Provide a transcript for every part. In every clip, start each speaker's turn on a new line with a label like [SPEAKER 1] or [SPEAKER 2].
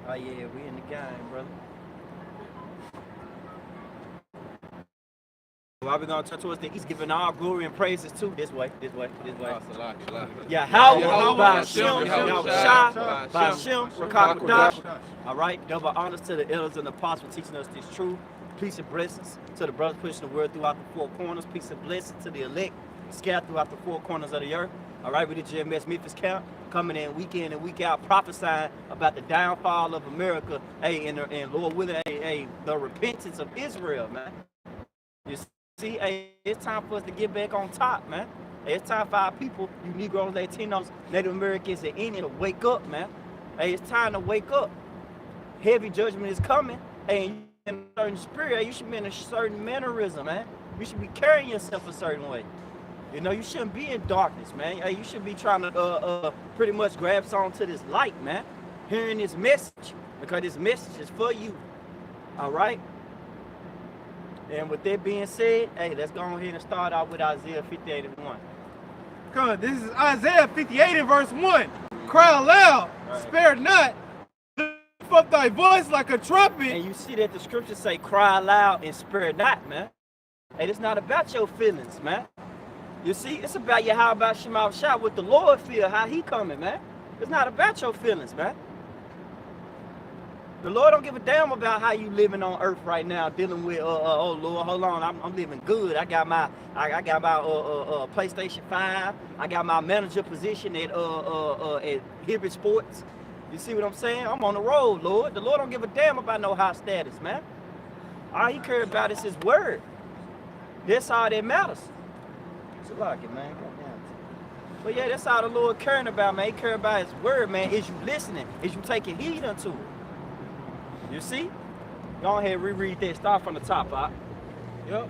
[SPEAKER 1] Oh yeah, we in the game, brother. Why we gonna turn towards the east, giving all glory and praises to this way, this way, this way. Yeah, how by Shem, by Shem, Rakakadash. All right, double honors to the elders and the apostles for teaching us this truth. Peace and blessings to the brothers pushing the word throughout the four corners. Peace and blessings to the elect scattered throughout the four corners of the earth. All right, we the GMS MEMPHIS camp, coming in and week out, prophesying about the downfall of America, hey, and Lord willing, hey, the repentance of Israel, man. You see, hey, it's time for us to get back on top, man. Hey, it's time for our people, you Negroes, Latinos, Native Americans, and Indians to wake up, man. Hey, it's time to wake up. Heavy judgment is coming. Hey, you in a certain spirit, hey, you should be in a certain mannerism, man. You should be carrying yourself a certain way. You know, you shouldn't be in darkness, man. Hey, you should be trying to pretty much grab onto this light, man. Hearing this message, because this message is for you. All right? And with that being said, hey, let's go ahead and start out with Isaiah 58 and 1.
[SPEAKER 2] Come on, this is Isaiah 58 and verse 1. Cry aloud, spare not, lift up thy voice like a trumpet.
[SPEAKER 1] And you see that the scriptures say, cry loud and spare not, man. Hey, it's not about your feelings, man. You see, it's about your how about Shema Shah, what the Lord feel, how he coming, man. It's not about your feelings, man. The Lord don't give a damn about how you living on earth right now, dealing with oh Lord, hold on, I'm living good. I got my PlayStation 5. I got my manager position at Hibbert Sports. You see what I'm saying? I'm on the road, Lord. The Lord don't give a damn about no high status, man. All he cares about is his word. That's all that matters. It's like it, man. But yeah, that's all the Lord caring about, man. He cares about his word, man. Is you listening? Is you taking heed unto it? You see? Go ahead and reread that. Start from the top, huh?
[SPEAKER 2] Yep.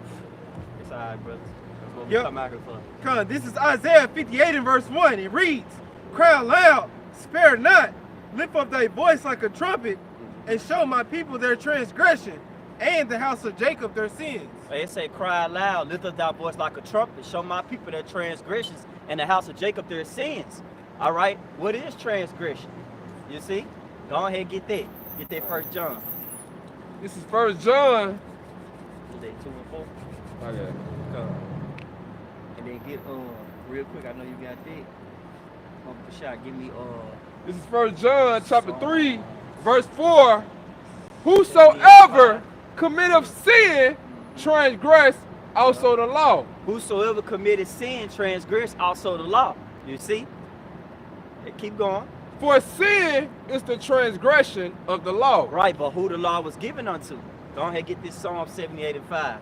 [SPEAKER 1] It's all right, brothers. That's what we come out here for.
[SPEAKER 2] Come on, this is Isaiah 58 and verse 1. It reads, cry aloud, spare not, lift up thy voice like a trumpet, and show my people their transgression, and the house of Jacob their sins.
[SPEAKER 1] It say, cry aloud, lift up thy voice like a trumpet, show my people their transgressions, and the house of Jacob their sins. All right? What is transgression? You see? Go ahead and get that. Get that 1 John.
[SPEAKER 3] This is 1 John.
[SPEAKER 1] Is that 2 and 4?
[SPEAKER 3] Okay.
[SPEAKER 1] And then get real quick. I know you got that. For sure. Give me
[SPEAKER 3] This is 1 John chapter 3, verse 4. Whosoever committeth sin transgress also the law.
[SPEAKER 1] Whosoever committed sin transgress also the law. You see? Hey, keep going.
[SPEAKER 3] For sin is the transgression of the law.
[SPEAKER 1] Right, but who the law was given unto? Go ahead and get this Psalm 78 and 5.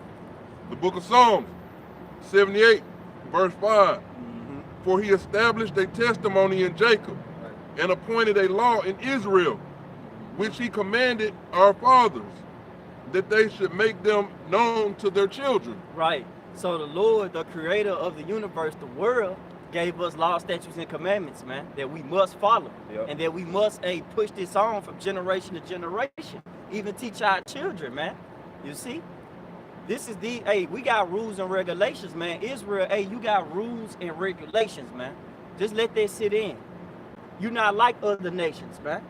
[SPEAKER 4] The book of Psalms, 78, verse 5. For he established a testimony in Jacob and appointed a law in Israel, which he commanded our fathers, that they should make them known to their children.
[SPEAKER 1] Right. So the Lord, the creator of the universe, the world, gave us laws, statutes, and commandments, man, that we must follow. Yep. And that we must push this on from generation to generation. Even teach our children, man. You see? This is we got rules and regulations, man. Israel, you got rules and regulations, man. Just let that sit in. You're not like other nations, man.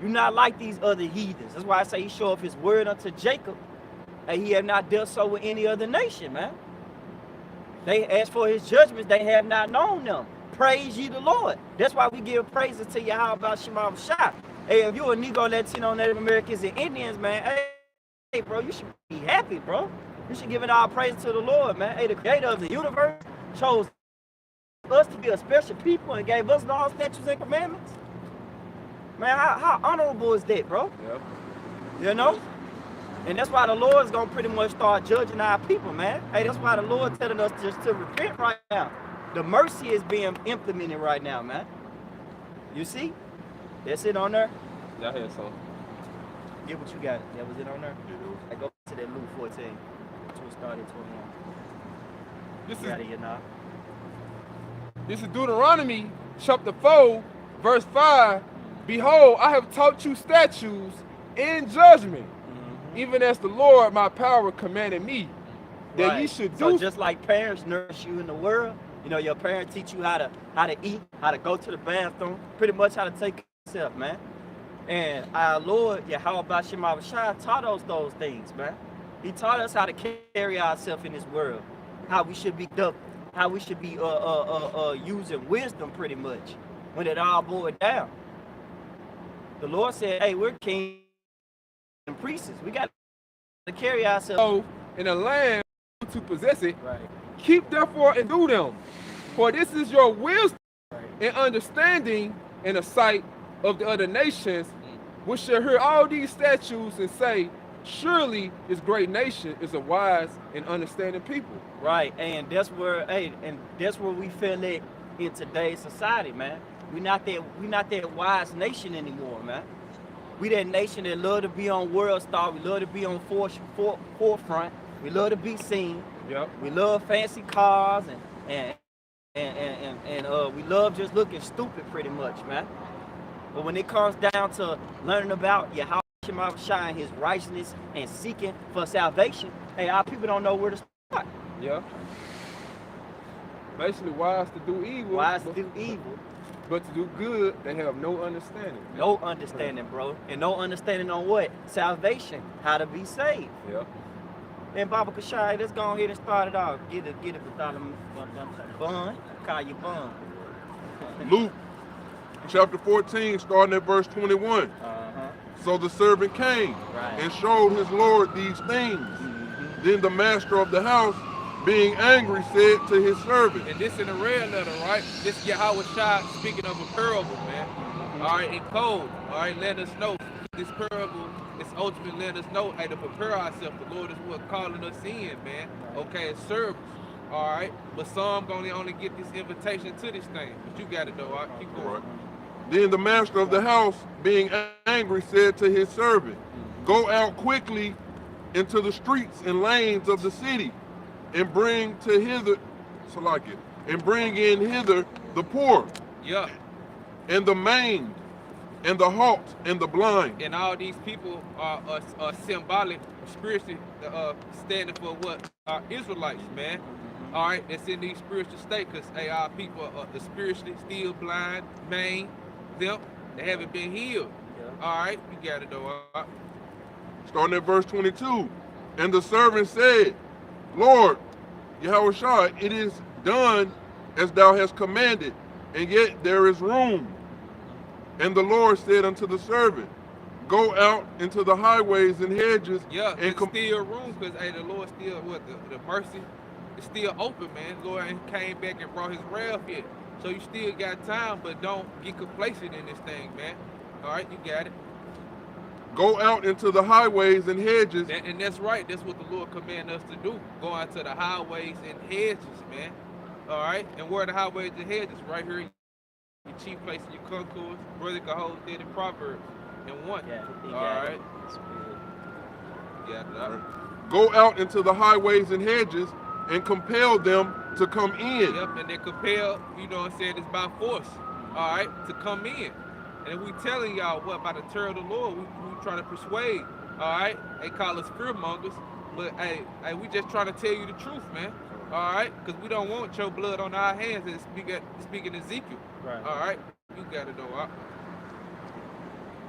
[SPEAKER 1] You're not like these other heathens. That's why I say he showed up his word unto Jacob, and he had not dealt so with any other nation, man. They asked for his judgments, they have not known them. Praise ye the Lord. That's why we give praises to Yahweh about Shema Shah. Hey, if you're a Negro, Latino, Native Americans, and Indians, man, hey, bro, you should be happy, bro. You should give it all praise to the Lord, man. Hey, the creator of the universe chose us to be a special people and gave us laws, statutes, and commandments. Man, how honorable is that, bro?
[SPEAKER 3] Yep.
[SPEAKER 1] You know? And that's why the Lord's gonna pretty much start judging our people, man. Hey, that's why the Lord telling us just to repent right now. The mercy is being implemented right now, man. You see? That's it on there.
[SPEAKER 3] Y'all hear something?
[SPEAKER 1] Get what you got. That was it on there. I go to that Luke 14. To start at 21.
[SPEAKER 3] This
[SPEAKER 1] You got it here now.
[SPEAKER 3] This is Deuteronomy chapter 4, verse 5. Behold, I have taught you statutes in judgment, even as the Lord my power commanded me, that ye should do.
[SPEAKER 1] So just like parents nourish you in the world, you know, your parents teach you how to eat, how to go to the bathroom, pretty much how to take care of yourself, man. And our Lord, Yahweh Shema Shai, taught us those things, man. He taught us how to carry ourselves in this world, how we should be using wisdom pretty much when it all boiled down. The Lord said, hey, we're kings and priests. We got to carry ourselves.
[SPEAKER 3] So in a land to possess it,
[SPEAKER 1] Right.
[SPEAKER 3] keep therefore and do them. For this is your wisdom and understanding in the sight of the other nations, which shall hear all these statutes and say, surely this great nation is a wise and understanding people.
[SPEAKER 1] Right, and that's where we feel it in today's society, man. We not that wise nation anymore, man. We that nation that love to be on World Star. We love to be on forefront. We love to be seen.
[SPEAKER 3] Yep.
[SPEAKER 1] We love fancy cars and we love just looking stupid pretty much, man. But when it comes down to learning about Yahweh Shema Shai and his righteousness and seeking for salvation, hey, our people don't know where to start.
[SPEAKER 3] Yeah. Basically, wise to do evil.
[SPEAKER 1] Wise to do evil.
[SPEAKER 3] But to do good, they have no understanding.
[SPEAKER 1] No understanding, bro. And no understanding on what? Salvation. How to be saved.
[SPEAKER 3] Yeah.
[SPEAKER 1] And Baba Kashai, let's go ahead and start it off. Get it without a bun. Call you bun.
[SPEAKER 4] Luke chapter 14, starting at verse 21. So the servant came and showed his Lord these things. Then the master of the house, being angry, said to his servant.
[SPEAKER 5] And this in the red letter, right? This Yahweh Shai speaking of a parable, man. All right, in code. All right, let us know. This parable is ultimately letting us know, hey, to prepare ourselves. The Lord is what calling us in, man. Okay, as servants. All right, but some gonna only get this invitation to this thing. But you got it though. All right, keep going.
[SPEAKER 4] Right. Then the master of the house, being angry, said to his servant, go out quickly into the streets and lanes of the city, and bring in hither the poor,
[SPEAKER 5] Yeah.
[SPEAKER 4] and the maimed, and the halt, and the blind.
[SPEAKER 5] And all these people are symbolic, spiritually standing for what? Israelites, man. All right, that's in these spiritual state, because hey, our people are spiritually still blind, maimed, them, they haven't been healed. All right, you got it though. All right.
[SPEAKER 4] Starting at verse 22. And the servant said, Lord, Yahweh Shai, it is done as thou hast commanded, and yet there is room. And the Lord said unto the servant, go out into the highways and hedges.
[SPEAKER 5] Yeah,
[SPEAKER 4] and
[SPEAKER 5] it's still room, because hey, the Lord still, the mercy is still open, man. The Lord ain't came back and brought his wrath yet. So you still got time, but don't get complacent in this thing, man. All right, you got it.
[SPEAKER 4] Go out into the highways and hedges.
[SPEAKER 5] And that's right. That's what the Lord commanded us to do. Go out to the highways and hedges, man. All right? And where are the highways and hedges? Right here in your chief place in your concourse. Brother can hold that in Proverbs and 1.
[SPEAKER 1] Yeah,
[SPEAKER 5] all right? Yeah,
[SPEAKER 4] Go out into the highways and hedges and compel them to come in.
[SPEAKER 5] Yep, and they compel, you know what I'm saying, it's by force, all right, to come in. And we telling y'all what about the terror of the Lord, we trying to persuade, all right? They call us fear mongers, but hey, we just trying to tell you the truth, man, all right? Because we don't want your blood on our hands and speaking Ezekiel,
[SPEAKER 1] Right.
[SPEAKER 5] all right? You got it though, all right?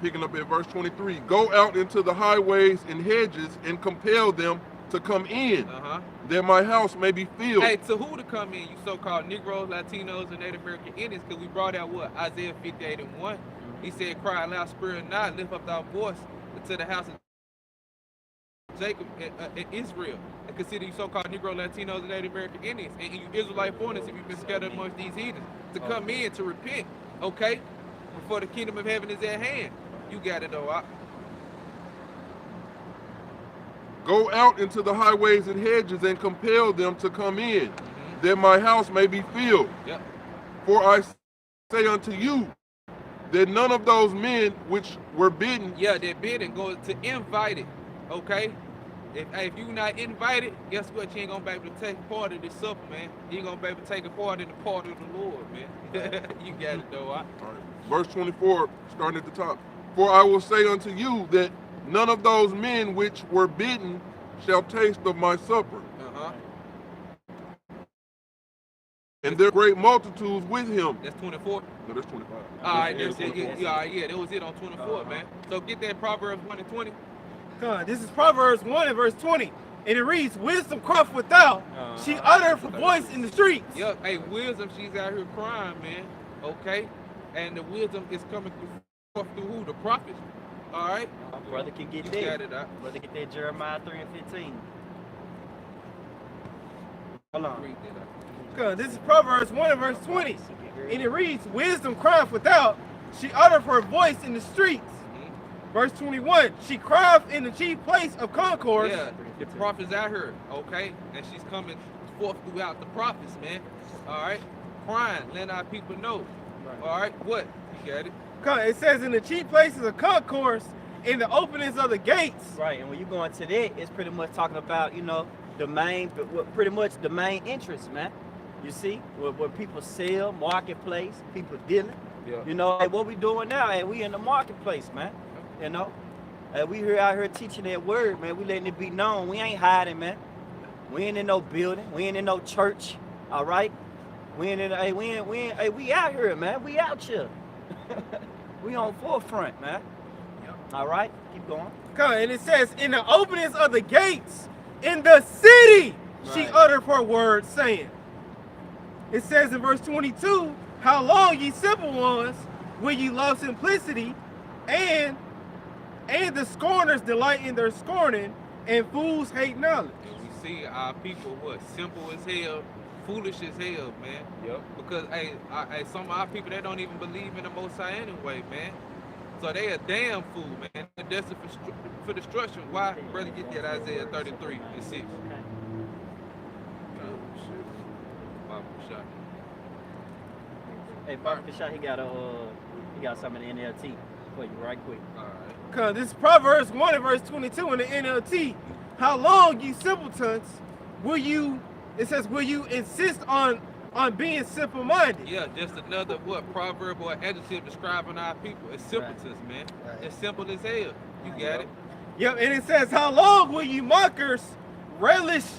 [SPEAKER 4] Picking up at verse 23. Go out into the highways and hedges and compel them to come in, that my house may be filled.
[SPEAKER 5] Hey, to who to come in? You so-called Negroes, Latinos, and Native American Indians, because we brought out what? Isaiah 58 and 1. He said, cry aloud, spirit not, lift up thy voice to the house of Jacob and Israel. And consider you so-called Negro, Latinos, and Native American Indians, and you Israelite foreigners, if you've been scattered amongst these heathens, to come in, to repent, okay? Before the kingdom of heaven is at hand. You got it though,
[SPEAKER 4] Go out into the highways and hedges and compel them to come in, that my house may be filled.
[SPEAKER 5] Yep.
[SPEAKER 4] For I say unto you, that none of those men which were bidden.
[SPEAKER 5] Yeah, they're bidden, go to invite it, okay? If you not invited, guess what? You ain't gonna be able to take part of this supper, man. You ain't gonna be able to take a part in the part of the Lord, man. You got it though,
[SPEAKER 4] All right. Verse 24, starting at the top. For I will say unto you that none of those men which were bidden shall taste of my supper. and there great multitudes with him.
[SPEAKER 5] That's 24.
[SPEAKER 4] No, that's 25.
[SPEAKER 5] All right, that was it on 24, man. So get that Proverbs 1 and 20.
[SPEAKER 2] This is Proverbs 1 and verse 20. And it reads, wisdom crieth without, she uttereth her voice in the streets.
[SPEAKER 5] Yep, hey, wisdom, she's out here crying, man. Okay? And the wisdom is coming through who? The prophets. All right?
[SPEAKER 1] Brother can get
[SPEAKER 5] You
[SPEAKER 1] that.
[SPEAKER 5] got it,
[SPEAKER 1] Brother get that Jeremiah 3 and 15. Hold on.
[SPEAKER 5] Read that out.
[SPEAKER 2] This is Proverbs 1 and verse 20. And it reads, wisdom crieth without, she uttereth her voice in the streets. Verse 21, she crieth in the chief place of concourse.
[SPEAKER 5] Yeah, the prophets out here, okay? And she's coming forth throughout the prophets, man. All right? Crying, letting our people know. All right? What? You got it?
[SPEAKER 2] It says in the chief places of concourse, in the openings of the gates.
[SPEAKER 1] Right, and when you go into that, it's pretty much talking about, you know, pretty much the main interest, man. You see, where people sell, marketplace, people dealing.
[SPEAKER 3] Yeah.
[SPEAKER 1] You know, hey, what we doing now? Hey, we in the marketplace, man. You know, we out here teaching that word, man. We letting it be known. We ain't hiding, man. We ain't in no building. We ain't in no church. All right. We ain't in. Hey, we out here, man. We out here. We on forefront, man. All right. Keep going.
[SPEAKER 2] And it says in the openings of the gates in the city, she uttered her word, saying. It says in verse 22, how long, ye simple ones, will ye love simplicity, and the scorners delight in their scorning, and fools hate knowledge.
[SPEAKER 5] And we see our people, what, simple as hell, foolish as hell, man.
[SPEAKER 3] Yep.
[SPEAKER 5] Because, hey, some of our people, they don't even believe in the Most High anyway, man. So they a damn fool, man. They're destined for destruction. Why? Brother, get that Isaiah 33 and 6.
[SPEAKER 1] Hey, Barbara Kashai, he got something in the NLT for you, right quick.
[SPEAKER 5] All right.
[SPEAKER 2] This is Proverbs 1 and verse 22 in the NLT. How long, ye simpletons, will you insist on being simple-minded?
[SPEAKER 5] Yeah, just another proverb or adjective describing our people. It's simpletons, man. It's simple as hell. You got it.
[SPEAKER 2] Yep, and it says, how long will you mockers relish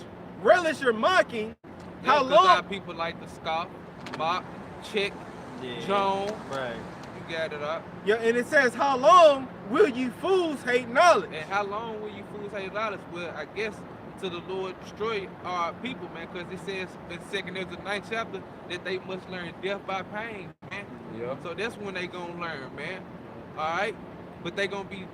[SPEAKER 2] your mocking?
[SPEAKER 5] Yeah,
[SPEAKER 2] How
[SPEAKER 5] 'cause
[SPEAKER 2] long?
[SPEAKER 5] our people like to scoff, mock, check, Joan.
[SPEAKER 1] Right.
[SPEAKER 5] You got it up.
[SPEAKER 2] Yeah, and it says, how long will you fools hate knowledge?
[SPEAKER 5] And how long will you fools hate knowledge? Well, I guess till the Lord destroy our people, man, because it says in 2 Ezra 9th chapter that they must learn death by pain, man.
[SPEAKER 3] Yeah.
[SPEAKER 5] So that's when they gonna learn, man. All right, but they gonna be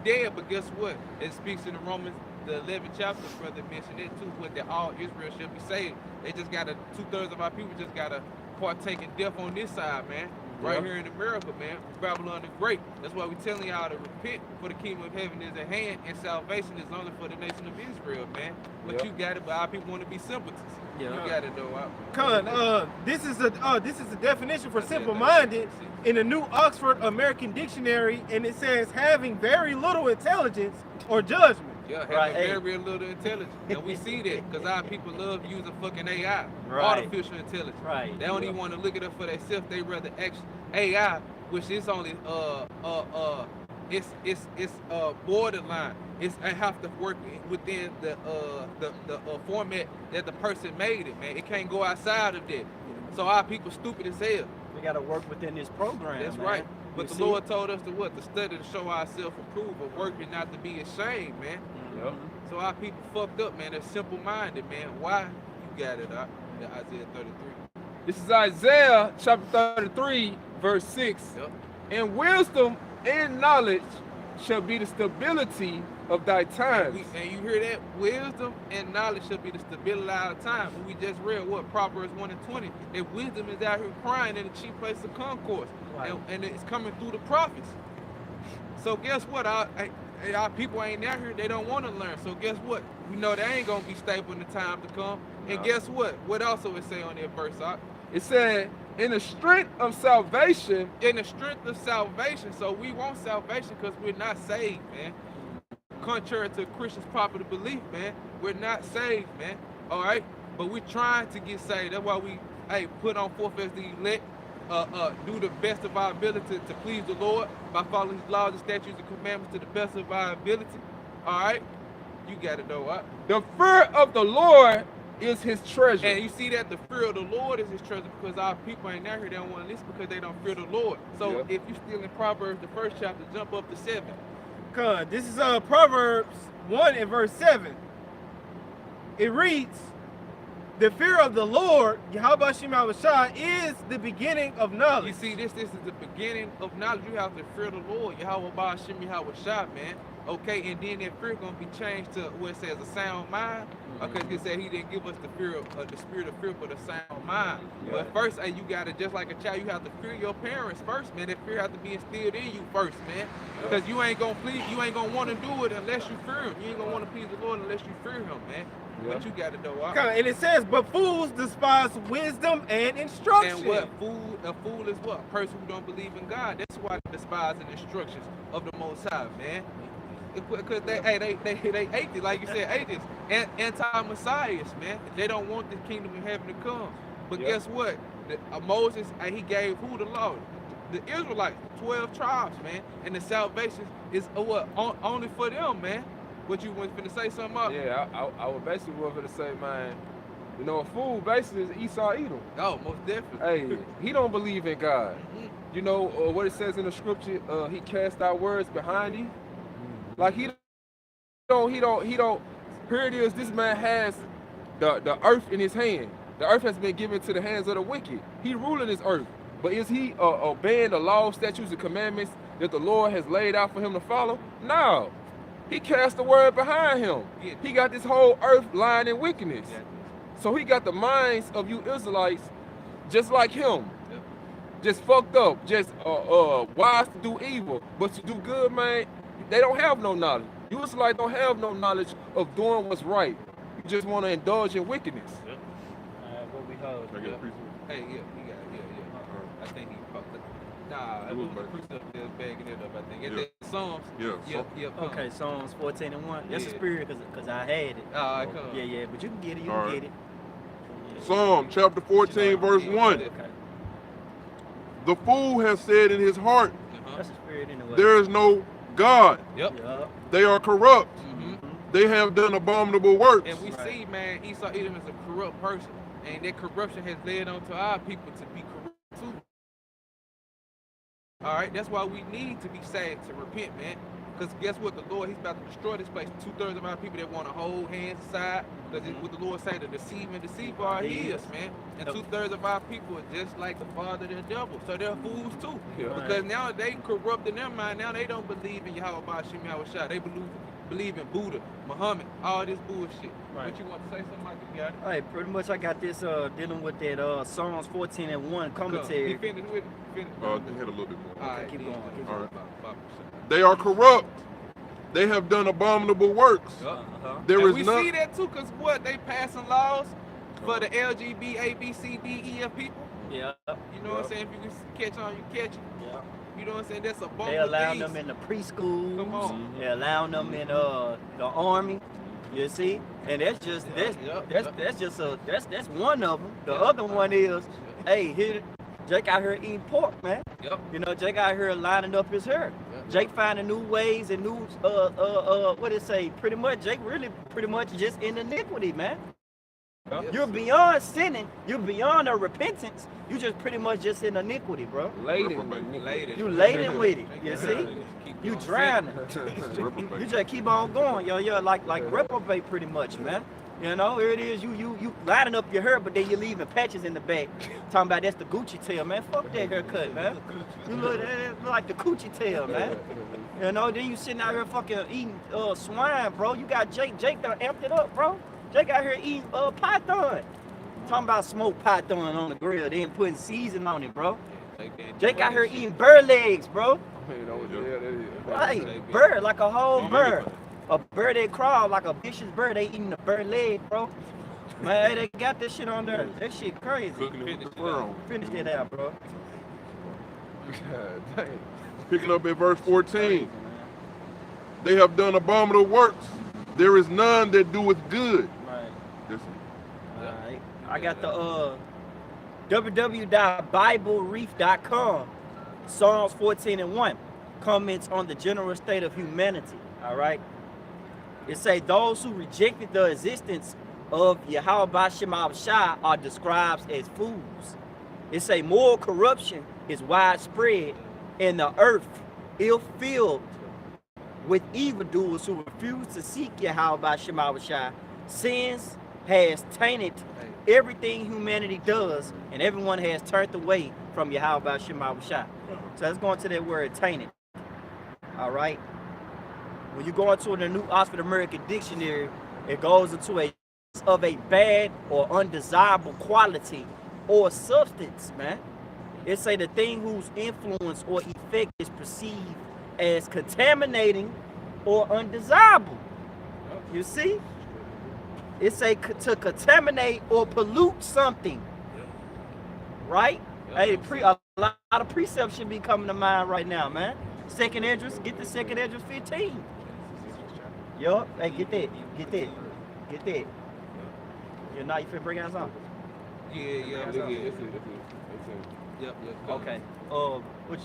[SPEAKER 5] dead. But guess what? It speaks in the Romans, the 11th chapter, brother mentioned it too, but that all Israel should be saved. They just gotta 2/3 of our people just gotta partake in death on this side, man. Right here in America, man. Babylon the Great. That's why we telling y'all to repent, for the kingdom of heaven is at hand, and salvation is only for the nation of Israel, man. But you got it, but our people want to be simpletons. You got it though.
[SPEAKER 2] This is the definition for simple-minded in the New Oxford American Dictionary, and it says having very little intelligence or judgment.
[SPEAKER 5] Yeah, having very little intelligence. And we see that because our people love using fucking AI, artificial intelligence.
[SPEAKER 1] Right.
[SPEAKER 5] They don't even want to look it up for themselves. They rather ask AI, which is only it's borderline. I have to work within the format that the person made it, man. It can't go outside of that. So our people stupid as hell.
[SPEAKER 1] We gotta work within this program.
[SPEAKER 5] That's
[SPEAKER 1] man.
[SPEAKER 5] right. But the Lord told us to study to show ourselves approved, of working not to be ashamed, man.
[SPEAKER 3] Yep.
[SPEAKER 5] So our people fucked up, man. They're simple-minded, man. Why? You got it, Isaiah 33.
[SPEAKER 3] This is Isaiah chapter 33, verse 6.
[SPEAKER 5] Yep.
[SPEAKER 3] And wisdom and knowledge shall be the stability of thy times.
[SPEAKER 5] And you hear that? Wisdom and knowledge shall be the stability of our time. And we just read what? Proverbs 1 and 20. That wisdom is out here crying in the chief place of concourse. Right. And it's coming through the prophets. So guess what? Our people ain't out here. They don't want to learn. So guess what? We know they ain't going to be stable in the time to come. No. And guess what? What also it say on that verse?
[SPEAKER 3] It said, in the strength of salvation.
[SPEAKER 5] In the strength of salvation. So we want salvation because we're not saved, man. Contrary to Christians' popular belief, man, we're not saved, man. All right? But we're trying to get saved. That's why we put on forth as the elect, do the best of our ability to please the Lord by following his laws and statutes and commandments to the best of our ability. All right? You got it, though.
[SPEAKER 3] The fear of the Lord is his treasure.
[SPEAKER 5] And you see that the fear of the Lord is his treasure, because our people ain't out here, they don't want to listen because they don't fear the Lord. So if you still in Proverbs, the 1st chapter, jump up to 7.
[SPEAKER 2] This is Proverbs 1 and verse 7. It reads, the fear of the Lord, Yahweh Shemawashah, is the beginning of knowledge.
[SPEAKER 5] You see, this is the beginning of knowledge. You have to fear the Lord, Yahweh Ba'ashem Yahweh, man. Okay, and then that fear gonna be changed to what it says a sound mind. Okay, it said he didn't give us the fear of the spirit of fear, but a sound mind. But first, you gotta, just like a child, you have to fear your parents first, man. That fear has to be instilled in you first, man. Because you ain't gonna want to do it unless you fear him. You ain't gonna want to please the Lord unless you fear him, man. But you gotta know.
[SPEAKER 2] And it says, but fools despise wisdom and instruction.
[SPEAKER 5] And a fool is what? A person who don't believe in God. That's why they despise the instructions of the Most High, man. Because they atheists, like you said, atheists, anti-messiahs, man. They don't want the kingdom of heaven to come. But guess what? Moses, he gave who the law? The Israelites, 12 tribes, man. And the salvation is what? Only for them, man. What you was finna say something about?
[SPEAKER 3] Yeah, I was basically going to say, man, you know, a fool basically is Esau Edom.
[SPEAKER 5] Oh, most definitely.
[SPEAKER 3] Hey, he don't believe in God. You know what it says in the scripture, he cast out words behind him. Like he don't, here it is, this man has the earth in his hand. The earth has been given to the hands of the wicked. He ruling this earth. But is he obeying the laws, statutes, and commandments that the Lord has laid out for him to follow? No. He cast the word behind him. He got this whole earth lying in wickedness. So he got the minds of you Israelites just like him. Just fucked up, just wise to do evil, but to do good, man, they don't have no knowledge. You Israelites don't have no knowledge of doing what's right. You just want to indulge in wickedness.
[SPEAKER 1] What we hold.
[SPEAKER 4] Can I get a piece of it?
[SPEAKER 5] Hey, he got, I think he fucked up. Nah, it was the priest up there bagging it up, I think. It's the Psalms.
[SPEAKER 1] Okay, Psalms 14 and 1. That's the spirit, because I had it. Yeah, but you can get it, you can get it.
[SPEAKER 4] Psalm chapter 14, verse 1.
[SPEAKER 1] Okay.
[SPEAKER 4] The fool has said in his heart,
[SPEAKER 1] That's the spirit in the way.
[SPEAKER 4] there is no God.
[SPEAKER 1] Yep.
[SPEAKER 4] They are corrupt. They have done abominable works.
[SPEAKER 5] And we see, man, Esau Edom is a corrupt person. And that corruption has led on to our people to be corrupt too. All right, that's why we need to be saved, to repent, man. Because guess what? The Lord, he's about to destroy this place. 2/3 of our people that want to hold hands aside. Because what the Lord say, the deceive and deceive are his, man. And 2/3 of our people are just like the father of the devil. So they're fools too. Because now they corrupted their mind. Now they don't believe in Yahweh Ba'ashem Yahweh. They believe in Buddha, Muhammad, all this bullshit. But you want to say something like you got it?
[SPEAKER 1] All right, pretty much I got this dealing with that Psalms 14 and 1 commentary.
[SPEAKER 5] He finished with it?
[SPEAKER 4] Hit a little bit more.
[SPEAKER 5] All right,
[SPEAKER 1] keep going.
[SPEAKER 4] All right. They are corrupt. They have done abominable works. There is
[SPEAKER 5] we
[SPEAKER 4] none.
[SPEAKER 5] see that too, because what? They passing laws for the LGBT, A, B, C, D, E, F people.
[SPEAKER 1] Yeah.
[SPEAKER 5] You know what I'm saying? If you can catch on, you catch it.
[SPEAKER 1] Yeah.
[SPEAKER 5] You know what I'm saying? That's a bump.
[SPEAKER 1] They allow them in the preschool.
[SPEAKER 5] Come on.
[SPEAKER 1] They allow them in the army. You see, and that's just that's one of them. The other one is, hey, here Jake out here eating pork, man. You know, Jake out here lining up his hair. Jake finding new ways and new what it say? Pretty much Jake really pretty much just in iniquity, man. You're beyond sinning. You're beyond repentance. You just pretty much just in iniquity, bro. You laden with it. You see? You drowning. You just keep on going, yo, like reprobate pretty much, man. You know, here it is. You lining up your hair, but then you're leaving patches in the back. Talking about that's the Gucci tail, man. Fuck that haircut, man. You look like the Gucci tail, man. You know, then you sitting out here fucking eating swine, bro. You got Jake done amped it up, bro. Jake out here eating python. Talking about smoked python on the grill, then putting season on it, bro. Jake out here eating bird legs, bro. Right, bird, like a whole bird. A bird that crawl like a vicious bird. They eating the bird leg, bro. Man, they got this shit on there. That shit crazy. Finish it out, bro.
[SPEAKER 4] Picking up at verse 14. They have done abominable works. There is none that doeth good.
[SPEAKER 1] Right. Alright. I got the www.biblereef.com. Psalms 14 and 1 comments on the general state of humanity. Alright. It say those who rejected the existence of Yahweh Shema Shai are described as fools. It say moral corruption is widespread and the earth ill filled with evildoers who refuse to seek Yahweh Shema Shai. Sins has tainted everything humanity does, and everyone has turned away from Yahweh Shema Shai. So let's go into that word tainted. All right. When you go into the New Oxford American Dictionary, it goes into a of a bad or undesirable quality or substance, man. It say the thing whose influence or effect is perceived as contaminating or undesirable. You see? It say to contaminate or pollute something. Right? Hey, a lot of precepts should be coming to mind right now, man. Second Esdras, get the Second Esdras 15. Yup, hey, get that. You know, you finna bring out something?
[SPEAKER 5] Yeah. Yep.
[SPEAKER 1] Okay. Which,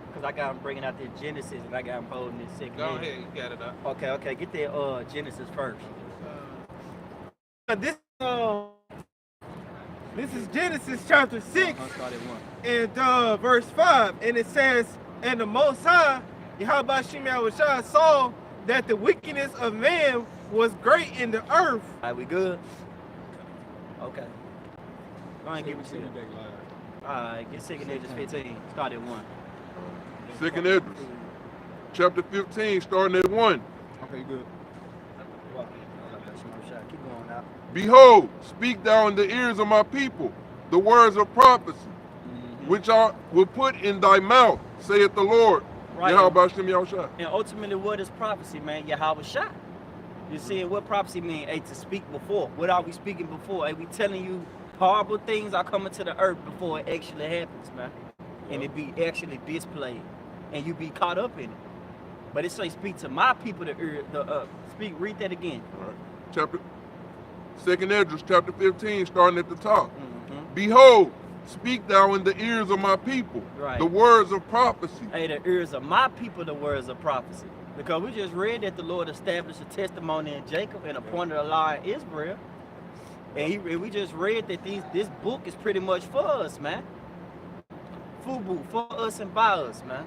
[SPEAKER 1] because I got him bringing out the Genesis and I got him holding this Second
[SPEAKER 5] Go
[SPEAKER 1] Esdras.
[SPEAKER 5] ahead, you got it up.
[SPEAKER 1] Okay, get that Genesis first.
[SPEAKER 2] This is Genesis chapter 6
[SPEAKER 1] I'll start at 1.
[SPEAKER 2] and verse 5, and it says, "And the Most High, Yahweh Shema Shai, saw that the wickedness of man was great in the earth."
[SPEAKER 1] All right, we good? Okay. Go ahead and give it to you. All right, get Second Esdras 15. Start at 1.
[SPEAKER 4] Second Esdras, chapter 15, starting at 1.
[SPEAKER 3] Okay, good.
[SPEAKER 1] Keep going out.
[SPEAKER 4] Behold, speak thou in the ears of my people the words of prophecy, which I will put in thy mouth, saith the Lord.
[SPEAKER 1] Right.
[SPEAKER 4] Yahweh Shem Yahushua.
[SPEAKER 1] And ultimately, what is prophecy, man? Yahweh Shai. You see, what prophecy mean? Hey, to speak before. What are we speaking before? Hey, we telling you horrible things are coming to the earth before it actually happens, man. And it be actually displayed, and you be caught up in it. But it say, speak to my people speak. Read that again.
[SPEAKER 4] All right. Second Esdras, chapter 15, starting at the top. Behold, speak thou in the ears of my people the words of prophecy.
[SPEAKER 1] Hey, the ears of my people, the words of prophecy. Because we just read that the Lord established a testimony in Jacob and appointed a law in Israel. And we just read that this book is pretty much for us, man. Fubu, for us and by us, man.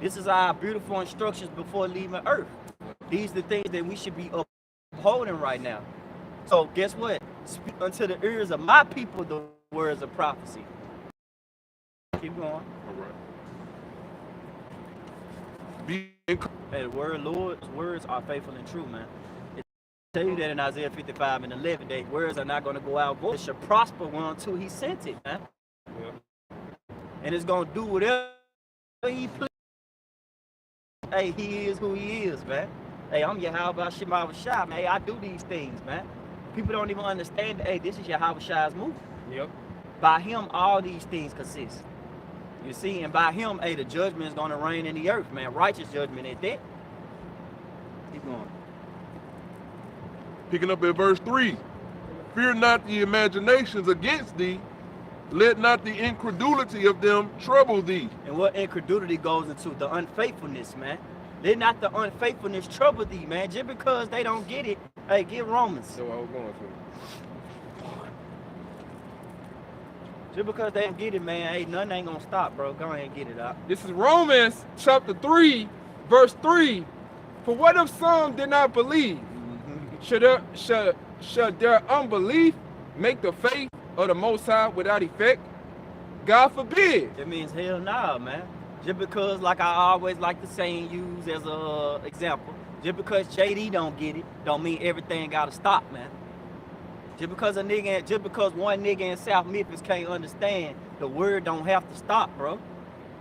[SPEAKER 1] This is our beautiful instructions before leaving earth. These are the things that we should be upholding right now. So guess what? Speak unto the ears of my people the words of prophecy. Keep going.
[SPEAKER 4] All right.
[SPEAKER 1] Hey, the word Lord's words are faithful and true, man. It tell you that in Isaiah 55 and 11, that words are not going to go out void. It should prosper until he sent it, man. Yeah. And it's going to do whatever he pleases. Hey, he is who he is, man. Hey, I'm Yahweh Shema Shai, man. Hey, I do these things, man. People don't even understand that, hey, this is Yahweh Shai's movement.
[SPEAKER 3] Yep.
[SPEAKER 1] By him, all these things consist. You see, and by him, hey, the judgment is going to reign in the earth, man. Righteous judgment at that. Keep going.
[SPEAKER 4] Picking up at verse 3. Fear not the imaginations against thee, let not the incredulity of them trouble thee.
[SPEAKER 1] And what incredulity goes into? The unfaithfulness, man. Let not the unfaithfulness trouble thee, man. Just because they don't get it, hey, get Romans.
[SPEAKER 3] That's what I was going to.
[SPEAKER 1] Just because they don't get it, man, hey, nothing ain't gonna stop, bro. Go ahead and get it out.
[SPEAKER 3] This is Romans chapter 3, verse 3. For what if some did not believe? Should their unbelief make the faith of the Most High without effect? God forbid.
[SPEAKER 1] It means hell nah, man. Just because, like I always like to say and use as a example, just because JD don't get it, don't mean everything gotta stop, man. Just because one nigga in South Memphis can't understand, the word don't have to stop, bro.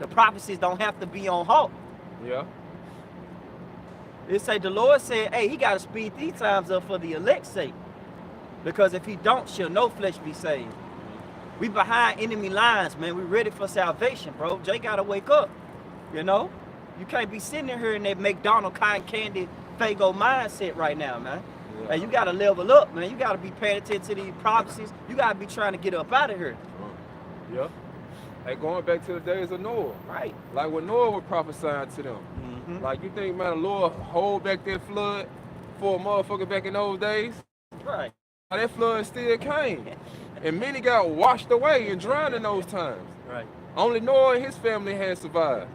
[SPEAKER 1] The prophecies don't have to be on halt.
[SPEAKER 3] Yeah.
[SPEAKER 1] It say the Lord said, hey, he got to speed these times up for the elect's sake. Because if he don't, shall no flesh be saved. We behind enemy lines, man. We ready for salvation, bro. Jay got to wake up, you know? You can't be sitting in here in that McDonald's cotton candy Fago mindset right now, man. Hey, you got to level up, man. You got to be paying attention to these prophecies. You got to be trying to get up out of here.
[SPEAKER 3] Yeah. Hey, going back to the days of Noah.
[SPEAKER 1] Right.
[SPEAKER 3] Like when Noah was prophesying to them. Like, you think, man, the Lord hold back that flood for a motherfucker back in those days?
[SPEAKER 1] Right.
[SPEAKER 3] that flood still came. And many got washed away and drowned in those times.
[SPEAKER 1] Right.
[SPEAKER 3] Only Noah and his family had survived.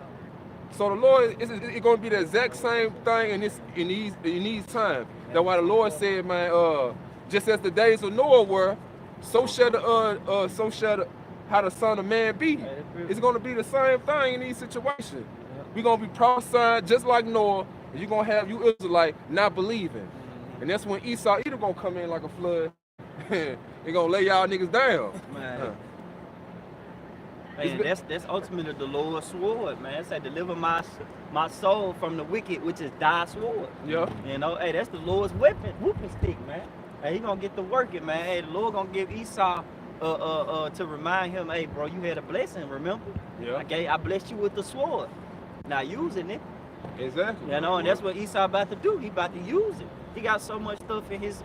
[SPEAKER 3] So the Lord is going to be the exact same thing in these times. That's why the Lord said, man, just as the days of Noah were, so shall how the Son of Man be. It's going to be the same thing in these situations. We're going to be prophesying just like Noah, and you're going to have you Israelite not believing. And that's when Esau either going to come in like a flood, and going to lay y'all niggas down.
[SPEAKER 1] Man. Man, that's ultimately the Lord's sword, man. It said, deliver my soul from the wicked, which is thy sword.
[SPEAKER 3] Yeah.
[SPEAKER 1] You know, hey, that's the Lord's whooping stick, man. Hey, he gonna get to working, man. Hey, the Lord gonna give Esau to remind him, hey, bro, you had a blessing, remember?
[SPEAKER 3] Yeah.
[SPEAKER 1] Okay, I blessed you with the sword. Now using it.
[SPEAKER 3] Exactly.
[SPEAKER 1] You know, and that's what Esau about to do. He about to use it. He got so much stuff in his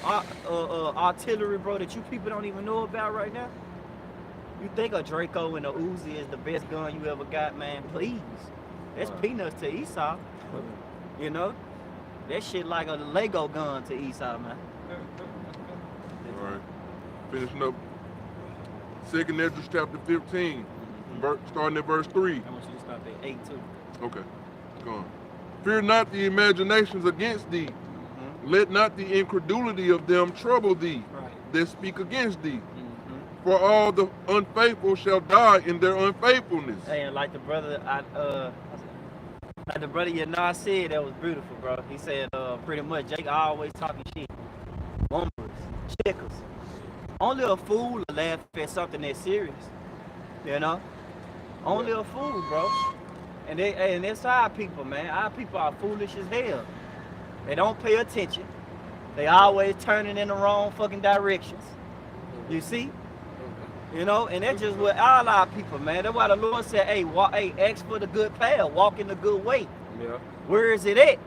[SPEAKER 1] artillery, bro, that you people don't even know about right now. You think a Draco and a Uzi is the best gun you ever got, man? Please. That's peanuts to Esau. You know? That shit like a Lego gun to Esau, man.
[SPEAKER 4] All right. Finishing up. 2nd Ezra chapter 15, starting at verse 3.
[SPEAKER 1] I want you to stop at 8 too.
[SPEAKER 4] Okay. Go on. Fear not the imaginations against thee. Let not the incredulity of them trouble thee that speak against thee. For all the unfaithful shall die in their unfaithfulness.
[SPEAKER 1] Hey, and like the brother, Yanar said, that was beautiful, bro. He said, pretty much, Jake always talking shit. Bumpers, checkers. Only a fool will laugh at something that's serious. You know? Only a fool, bro. And that's our people, man. Our people are foolish as hell. They don't pay attention. They always turning in the wrong fucking directions. You see? You know, and that's just what all our people, man. That's why the Lord said, hey, ask for the good path, walk in the good way.
[SPEAKER 3] Yeah.
[SPEAKER 1] Where is it at?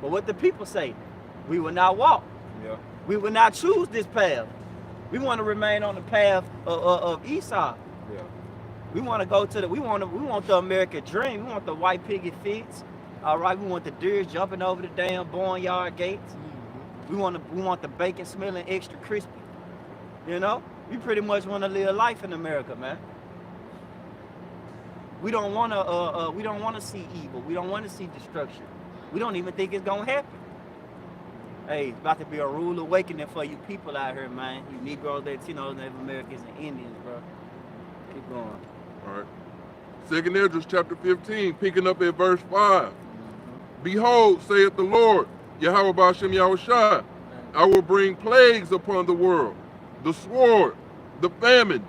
[SPEAKER 1] But what the people say, we will not walk.
[SPEAKER 3] Yeah.
[SPEAKER 1] We will not choose this path. We want to remain on the path of Esau.
[SPEAKER 3] Yeah.
[SPEAKER 1] We want to go to we want the American dream. We want the white picket fence. All right, we want the deers jumping over the damn barnyard gates. We want the bacon smelling extra crispy. You know? We pretty much want to live life in America, man. We don't want to see evil. We don't want to see destruction. We don't even think it's gonna happen. Hey, it's about to be a rude awakening for you people out here, man. You Negroes, Latinos, Native Americans, and Indians, bro. Keep going.
[SPEAKER 4] All right. 2nd Ezra chapter 15, picking up at verse 5. Behold, saith the Lord, Yahweh Ba'ashem Yahushua, I will bring plagues upon the world, the sword, the famine,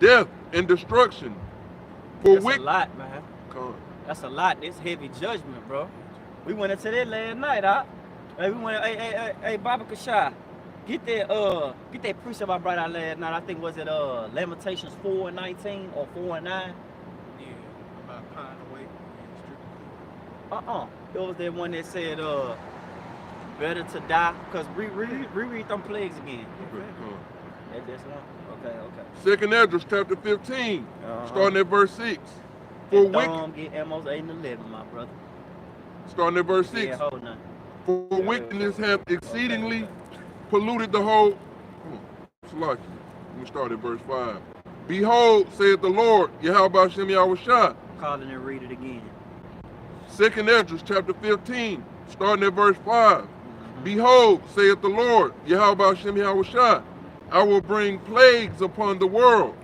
[SPEAKER 4] death, and destruction.
[SPEAKER 1] That's a lot, man. That's a lot. This heavy judgment, bro. We went into that last night, huh? Hey, hey, Baba Kashai, get that precept I brought out last night. I think was it Lamentations 4:19 or 4:9?
[SPEAKER 2] Yeah, about pine away.
[SPEAKER 1] It was that one that said better to die. Cause reread them plagues again. That's one. Okay.
[SPEAKER 4] 2nd Ezra chapter 15, starting at verse 6. For
[SPEAKER 1] get Amos 8 and 11, my brother.
[SPEAKER 4] Starting at verse 6.
[SPEAKER 1] Yeah, hold on.
[SPEAKER 4] For wickedness hath exceedingly polluted the whole. Let me start at verse 5. Behold, saith the Lord, Yahweh Ba'ashem Yahushua.
[SPEAKER 1] Calling and read it again.
[SPEAKER 4] 2nd Ezra chapter 15, starting at verse 5. Behold, saith the Lord, Yahweh Ba'ashem Yahushua, I will bring plagues upon the world,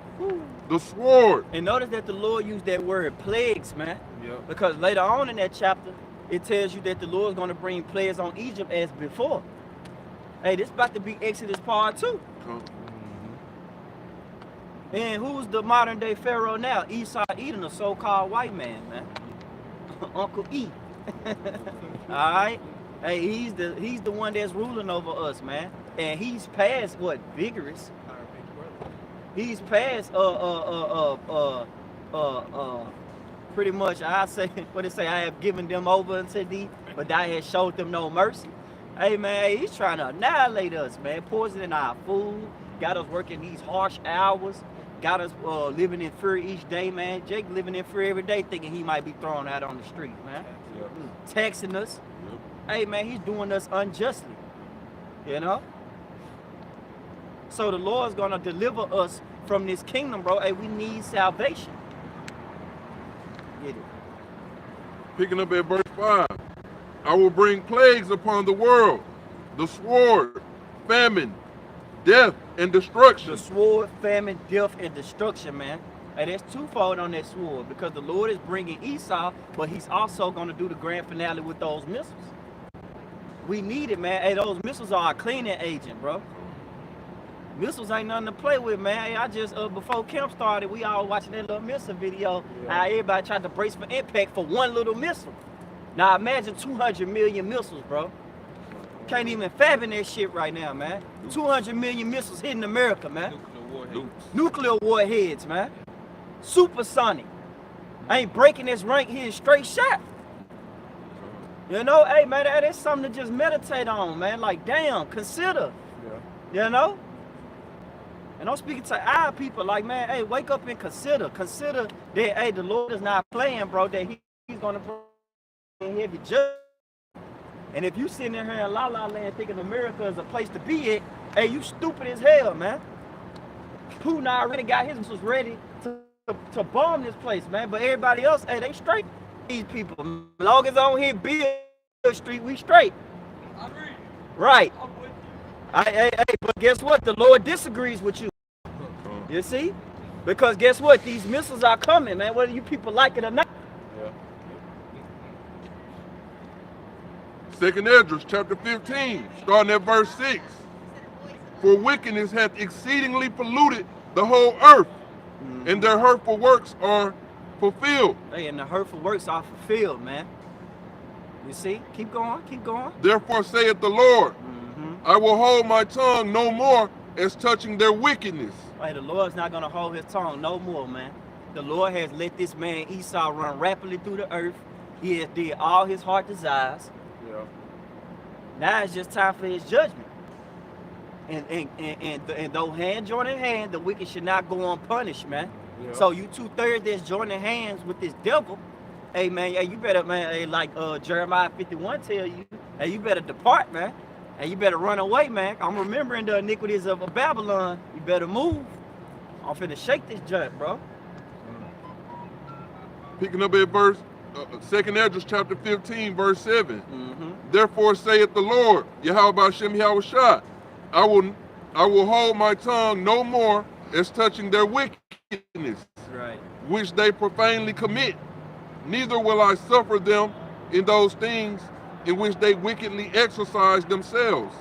[SPEAKER 4] the sword.
[SPEAKER 1] And notice that the Lord used that word plagues, man.
[SPEAKER 3] Yeah.
[SPEAKER 1] Because later on in that chapter, it tells you that the Lord is going to bring plagues on Egypt as before. Hey, this about to be Exodus part 2. And who's the modern day Pharaoh now? Esau Edom, the so-called white man, Uncle E. Alright? Hey, he's the one that's ruling over us, man. And he's past what? Vigorous. He's past pretty much I say what it say, I have given them over unto thee, but thou hast showed them no mercy. Hey man, he's trying to annihilate us, man. Poisoning our food, got us working these harsh hours, got us living in fear each day, man. Jake living in fear every day, thinking he might be thrown out on the street, man. Taxing us. Hey man, he's doing us unjustly. You know? So the Lord's gonna deliver us from this kingdom, bro. Hey, we need salvation. Get it.
[SPEAKER 4] Picking up at verse 5. I will bring plagues upon the world, the sword, famine, death, and destruction.
[SPEAKER 1] The sword, famine, death, and destruction, man. Hey, there's twofold on that sword, because the Lord is bringing Esau, but he's also going to do the grand finale with those missiles. We need it, man. Hey, those missiles are a cleaning agent, bro. Missiles ain't nothing to play with, man. Hey, I just, before camp started, we all watching that little missile video. How everybody tried to brace for impact for one little missile. Now imagine 200 million missiles, bro. Can't even fathom that shit right now, man. 200 million missiles hitting America, man. Nuclear warheads, man. Supersonic. Ain't breaking this rank here, straight shot. You know, hey, man, that's something to just meditate on, man. Like, damn, consider. You know? And I'm speaking to our people, like, man, hey, wake up and consider. Consider that, hey, the Lord is not playing, bro, that he's going to bring heavy judgment. And if you sitting in here in La La Land thinking America is a place to be at, hey, you stupid as hell, man. Putin already got his missiles ready to bomb this place, man. But everybody else, hey, they straight. These people, as long as I don't hit Bill Street, we straight. Right. Hey, but guess what? The Lord disagrees with you. You see? Because guess what? These missiles are coming, man. Whether you people like it or not.
[SPEAKER 4] Second Esdras chapter 15, starting at verse 6. For wickedness hath exceedingly polluted the whole earth, and their hurtful works are fulfilled.
[SPEAKER 1] Hey, and the hurtful works are fulfilled, man. You see? Keep going, keep going.
[SPEAKER 4] Therefore saith the Lord, I will hold my tongue no more as touching their wickedness.
[SPEAKER 1] Hey, the Lord's not going to hold his tongue no more, man. The Lord has let this man Esau run rapidly through the earth. He has did all his heart desires. Now it's just time for his judgment. And though hand join in hand, the wicked should not go unpunished, man. So you 2/3 that's joining hands with this devil, hey man, hey, you better, man, hey, like Jeremiah 51 tell you, hey, you better depart, man. Hey, you better run away, man. I'm remembering the iniquities of Babylon. You better move. I'm finna shake this junk, bro.
[SPEAKER 4] Picking up at verse, Second Esdras chapter 15, verse 7. Therefore saith the Lord, Yahweh Shem Yahushua, I will hold my tongue no more as touching their wickedness, which they profanely commit. Neither will I suffer them in those things in which they wickedly exercise themselves.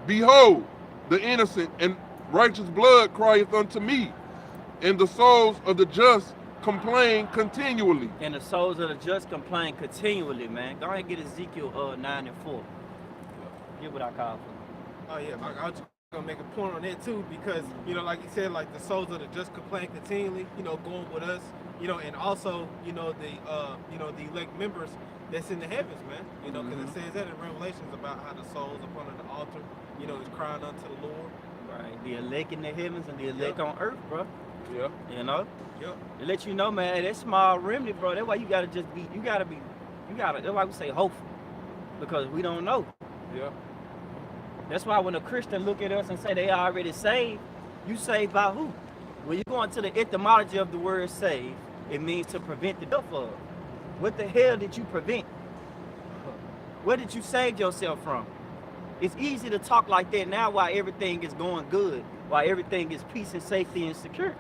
[SPEAKER 4] Behold, the innocent and righteous blood crieth unto me, and the souls of the just complain continually.
[SPEAKER 1] And the souls of the just complain continually, man. Go ahead and get Ezekiel 9 and 4. Get what I call for.
[SPEAKER 2] Oh yeah, I was just gonna make a point on that too, because you know, like you said, like the souls of the just complain continually, you know, going with us, you know, and also, you know, the elect members that's in the heavens, man. You know, because it says that in Revelations about how the souls upon the altar, you know, is crying unto the Lord.
[SPEAKER 1] Right. The elect in the heavens and the elect on earth, bro. You know? To let you know, man, that small remnant, bro, that's why you gotta just be, that's why we say hopeful. Because we don't know. That's why when a Christian look at us and say they already saved, you saved by who? When you go into the etymology of the word save, it means to prevent the death of. What the hell did you prevent? Where did you save yourself from? It's easy to talk like that now while everything is going good, while everything is peace and safety and secure.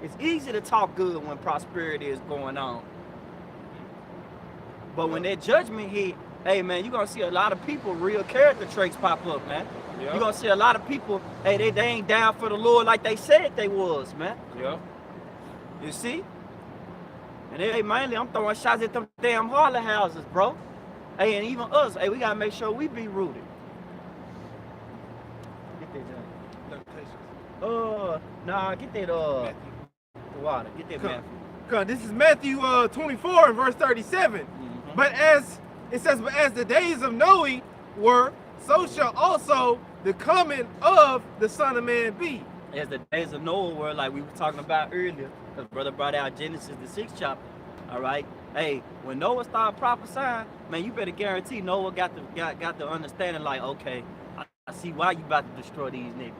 [SPEAKER 1] It's easy to talk good when prosperity is going on. But when that judgment hit, hey man, you're gonna see a lot of people, real character traits pop up, man. You're gonna see a lot of people, hey, they ain't down for the Lord like they said they was, man. You see? And hey, mainly I'm throwing shots at them damn Harley houses, bro. Hey, and even us, hey, we gotta make sure we be rooted. Get that done. Nah, get that the water. Get that Matthew.
[SPEAKER 2] This is Matthew 24 and verse 37. But as it says, but as the days of Noe were, so shall also the coming of the Son of Man be.
[SPEAKER 1] As the days of Noah were, like we were talking about earlier, because brother brought out Genesis, the 6th chapter. All right. Hey, when Noah started prophesying, man, you better guarantee Noah got the understanding, like, okay, I see why you about to destroy these niggas.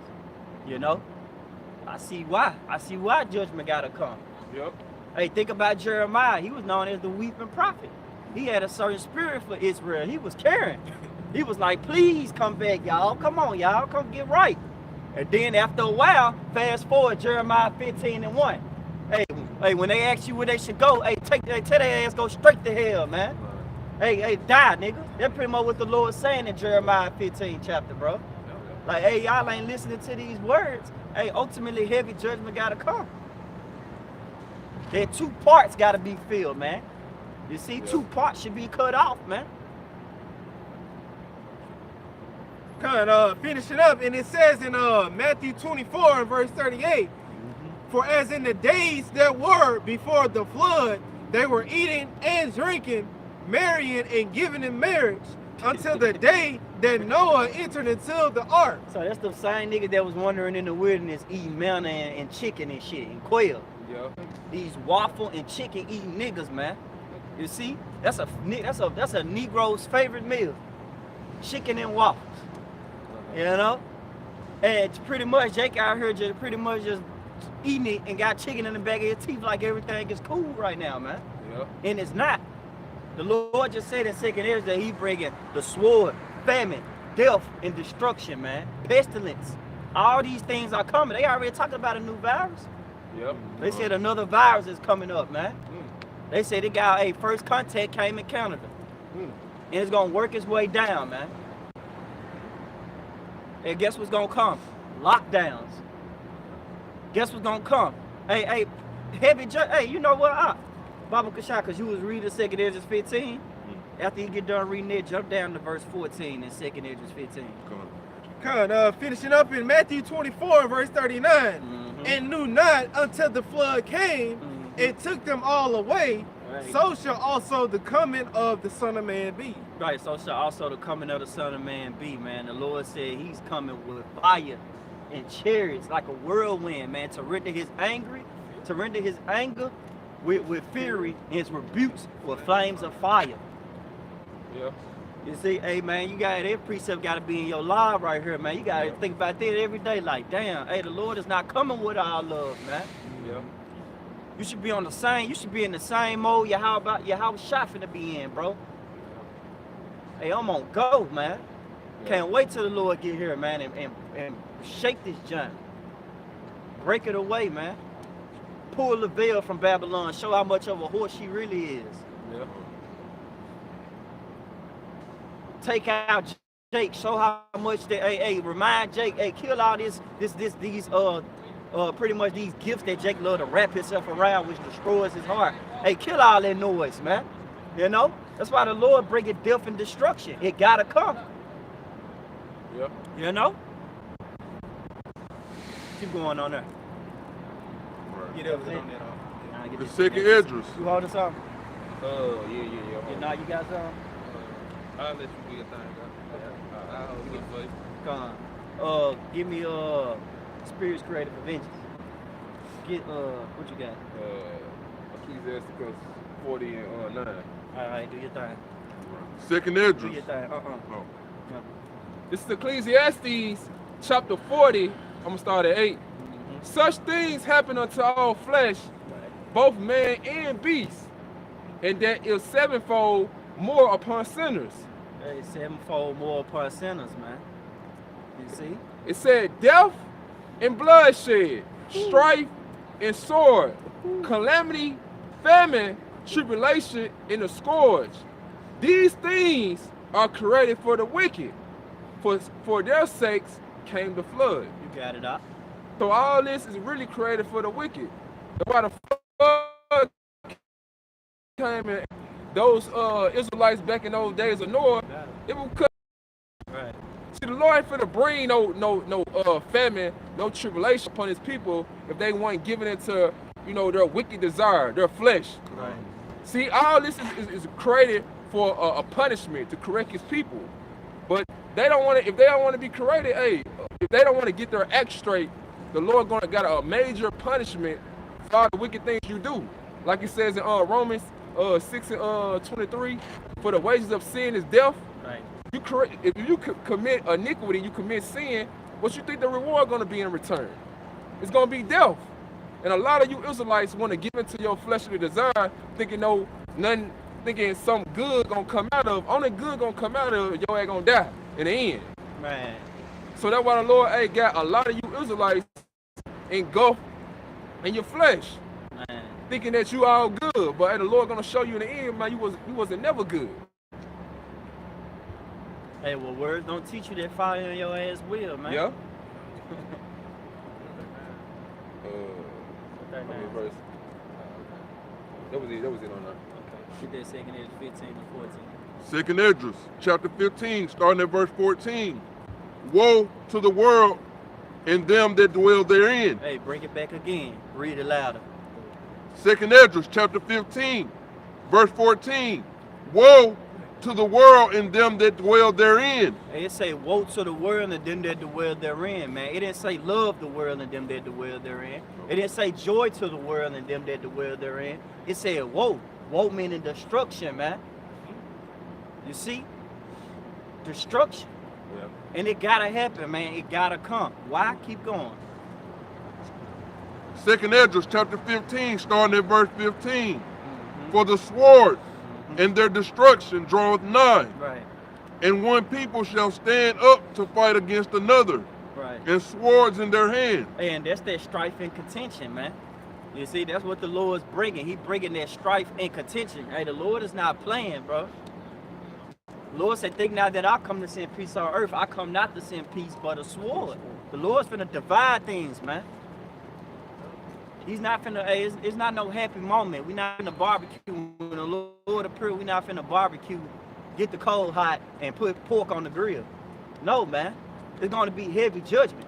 [SPEAKER 1] You know? I see why. I see why judgment gotta come.
[SPEAKER 3] Yep.
[SPEAKER 1] Hey, think about Jeremiah. He was known as the weeping prophet. He had a certain spirit for Israel. He was caring. He was like, please come back, y'all. Come on, y'all. Come get right. And then after a while, fast forward, Jeremiah 15:1. Hey, when they ask you where they should go, hey, tell their ass go straight to hell, man. Hey, die, nigga. That's pretty much what the Lord's saying in Jeremiah 15 chapter, bro. Like, hey, y'all ain't listening to these words. Hey, ultimately, heavy judgment gotta come. There 2 parts gotta be filled, man. You see, 2 parts should be cut off, man.
[SPEAKER 2] Kind of finishing up, and it says in Matthew 24 and verse 38, for as in the days that were before the flood, they were eating and drinking, marrying and giving in marriage, until the day that Noah entered into the ark.
[SPEAKER 1] So that's the same nigga that was wandering in the wilderness eating manna and chicken and shit and quail.
[SPEAKER 3] Yeah.
[SPEAKER 1] These waffle and chicken eating niggas, man. You see, that's a Negro's favorite meal, chicken and waffles. You know, and it's pretty much Jake out here just pretty much just eating it and got chicken in the back of his teeth like everything is cool right now, man.
[SPEAKER 3] Yeah.
[SPEAKER 1] And it's not. The Lord just said in 2 Ezra that He bringing the sword, famine, death, and destruction, man. Pestilence. All these things are coming. They already talked about a new virus.
[SPEAKER 3] Yep.
[SPEAKER 1] They said another virus is coming up, man. They said it got a first contact came in Canada. And it's gonna work its way down, man. And guess what's gonna come? Lockdowns. Guess what's gonna come? Hey, hey, you know what? Baba Kashak, because you was reading 2 Ezra 15. After you get done reading it, jump down to verse 14 in 2 Ezra 15.
[SPEAKER 2] Kind of finishing up in Matthew 24 verse 39. And knew not until the flood came and took them all away. Right. So shall also the coming of the Son of Man be.
[SPEAKER 1] Right, so shall also the coming of the Son of Man be, man. The Lord said He's coming with fire and chariots like a whirlwind, man, to render His anger with fury and His rebukes with flames of fire.
[SPEAKER 3] Yeah.
[SPEAKER 1] You see, hey, man, you got every precept got to be in your life right here, man. You got to think about that every day, like, damn, hey, the Lord is not coming with our love, man.
[SPEAKER 3] Yeah.
[SPEAKER 1] You should be on the same, you should be in the same mode your house shot finna be in, bro. Hey, I'm on go, man. Can't wait till the Lord get here, man, and shake this junk. Break it away, man. Pull the veil from Babylon, show how much of a horse she really is.
[SPEAKER 3] Yeah.
[SPEAKER 1] Take out Jake, show how much that, hey, remind Jake, hey, kill all these pretty much these gifts that Jake love to wrap himself around, which destroys his heart. Hey, kill all that noise, man. You know? That's why the Lord bringing death and destruction. It gotta come.
[SPEAKER 3] Yep.
[SPEAKER 1] You know? Keep going on there.
[SPEAKER 2] Get up on that.
[SPEAKER 4] The 2 Ezra.
[SPEAKER 1] You holding something?
[SPEAKER 5] Yeah.
[SPEAKER 1] Now you got something?
[SPEAKER 5] I'll let you do your thing, bro. I'll hold it for you.
[SPEAKER 1] Come on. Give me Spirit's Creative Vengeance. Get what you got?
[SPEAKER 3] Ecclesiasticus 40 and 9.
[SPEAKER 1] Alright, do your thing.
[SPEAKER 4] 2 Ezra.
[SPEAKER 1] Do your thing.
[SPEAKER 4] Oh.
[SPEAKER 3] This is Ecclesiastes chapter 40. I'm gonna start at 8. Such things happen unto all flesh, both man and beast, and that is sevenfold more upon sinners.
[SPEAKER 1] Hey, sevenfold more upon sinners, man. You see?
[SPEAKER 3] It said death and bloodshed, strife and sword, calamity, famine, tribulation, and the scourge. These things are created for the wicked. For their sakes came the flood.
[SPEAKER 1] You got it up.
[SPEAKER 3] So all this is really created for the wicked. That's why the flood came in. Those Israelites back in those days of Noah, it was cut.
[SPEAKER 1] Right.
[SPEAKER 3] See, the Lord ain't finna bring no famine, no tribulation upon His people if they weren't giving it to, their wicked desire, their flesh.
[SPEAKER 1] Right.
[SPEAKER 3] See, all this is created for a punishment to correct His people. But they don't want to. If they don't want to be corrected, if they don't want to get their act straight, the Lord got a major punishment for all the wicked things you do. Like it says in Romans 6 and 23, for the wages of sin is death.
[SPEAKER 1] Right.
[SPEAKER 3] If you commit iniquity, you commit sin, what you think the reward gonna be in return? It's gonna be death. And a lot of you Israelites want to give into your fleshly desire, thinking no, nothing, thinking some good gonna come out of. Only good gonna come out of your ass gonna die in the end.
[SPEAKER 1] Man.
[SPEAKER 3] So that's why the Lord got a lot of you Israelites engulfed in your flesh,
[SPEAKER 1] Man.
[SPEAKER 3] thinking that you all good, but the Lord gonna show you in the end, man, you wasn't never good.
[SPEAKER 1] Hey, well, words don't teach you that fire in your ass will, man.
[SPEAKER 3] Yeah.
[SPEAKER 1] Verse.
[SPEAKER 3] That was it on that.
[SPEAKER 1] Get that second Esdras 15 to 14.
[SPEAKER 4] Second Esdras, chapter 15, starting at verse 14. Woe to the world and them that dwell therein.
[SPEAKER 1] Hey, bring it back again. Read it louder.
[SPEAKER 4] Second Esdras, chapter 15, verse 14. Woe to the world and them that dwell therein.
[SPEAKER 1] Hey, it say, woe to the world and them that dwell therein, man. It didn't say love the world and them that dwell therein. It didn't say joy to the world and them that dwell therein. It said woe. Woe meaning destruction, man. You see? Destruction.
[SPEAKER 3] Yeah.
[SPEAKER 1] And it gotta happen, man. It gotta come. Why? Keep going.
[SPEAKER 4] Second Esdras, chapter 15, starting at verse 15. For the sword and their destruction draweth nigh.
[SPEAKER 1] Right.
[SPEAKER 4] And one people shall stand up to fight against another,
[SPEAKER 1] Right.
[SPEAKER 4] and swords in their hands.
[SPEAKER 1] And that's that strife and contention, man. You see, that's what the Lord's bringing. He bringing that strife and contention. Hey, the Lord is not playing, bro. The Lord said, think not that I come to send peace on earth. I come not to send peace, but a sword. The Lord's finna divide things, man. He's not finna, hey, it's not no happy moment. We not finna barbecue. When the Lord appears, we not finna barbecue, get the coal hot, and put pork on the grill. No, man. It's gonna be heavy judgment.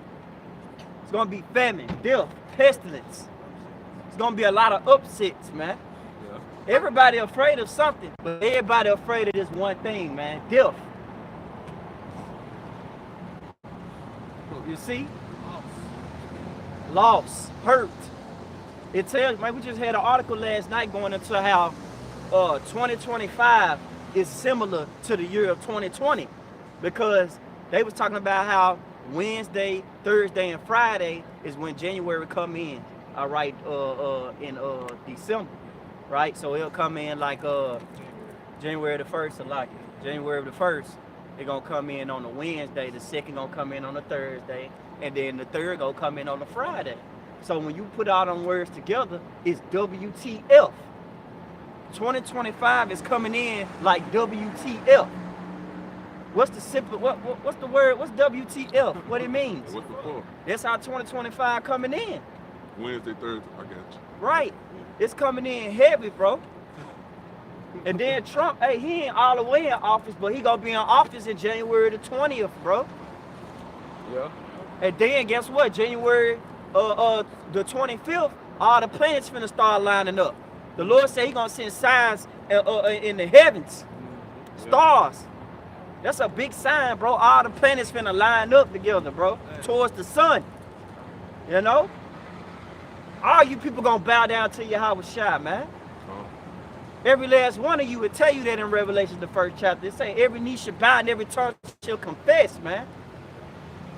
[SPEAKER 1] It's gonna be famine, death, pestilence. It's gonna be a lot of upsets, man. Yeah. Everybody afraid of something, but everybody afraid of this one thing, man, death. You see? Loss, hurt. It tells, man, we just had an article last night going into how 2025 is similar to the year of 2020, because they was talking about how Wednesday, Thursday, and Friday is when January come in. All right, in December, right? So it'll come in like January the 1st, or like January the 1st, it's gonna come in on a Wednesday, the second gonna come in on a Thursday, and then the third gonna come in on a Friday. So when you put all them words together, it's WTF. 2025 is coming in like WTF. What's the simple, what's the word, what's WTF, what it means?
[SPEAKER 4] What's the point?
[SPEAKER 1] That's how 2025 coming in.
[SPEAKER 4] Wednesday, Thursday, I got you.
[SPEAKER 1] Right. It's coming in heavy, bro. And then Trump, hey, he ain't all the way in office, but he gonna be in office in January the 20th, bro.
[SPEAKER 3] Yeah.
[SPEAKER 1] And then guess what? January the 25th, all the planets finna start lining up. The Lord said he gonna send signs in the heavens. Stars. That's a big sign, bro. All the planets finna line up together, bro, towards the sun. You know? All you people gonna bow down to Yahweh Shai, man. Every last one of you would tell you that in Revelation, the 1st chapter. It say every knee shall bow and every tongue shall confess, man.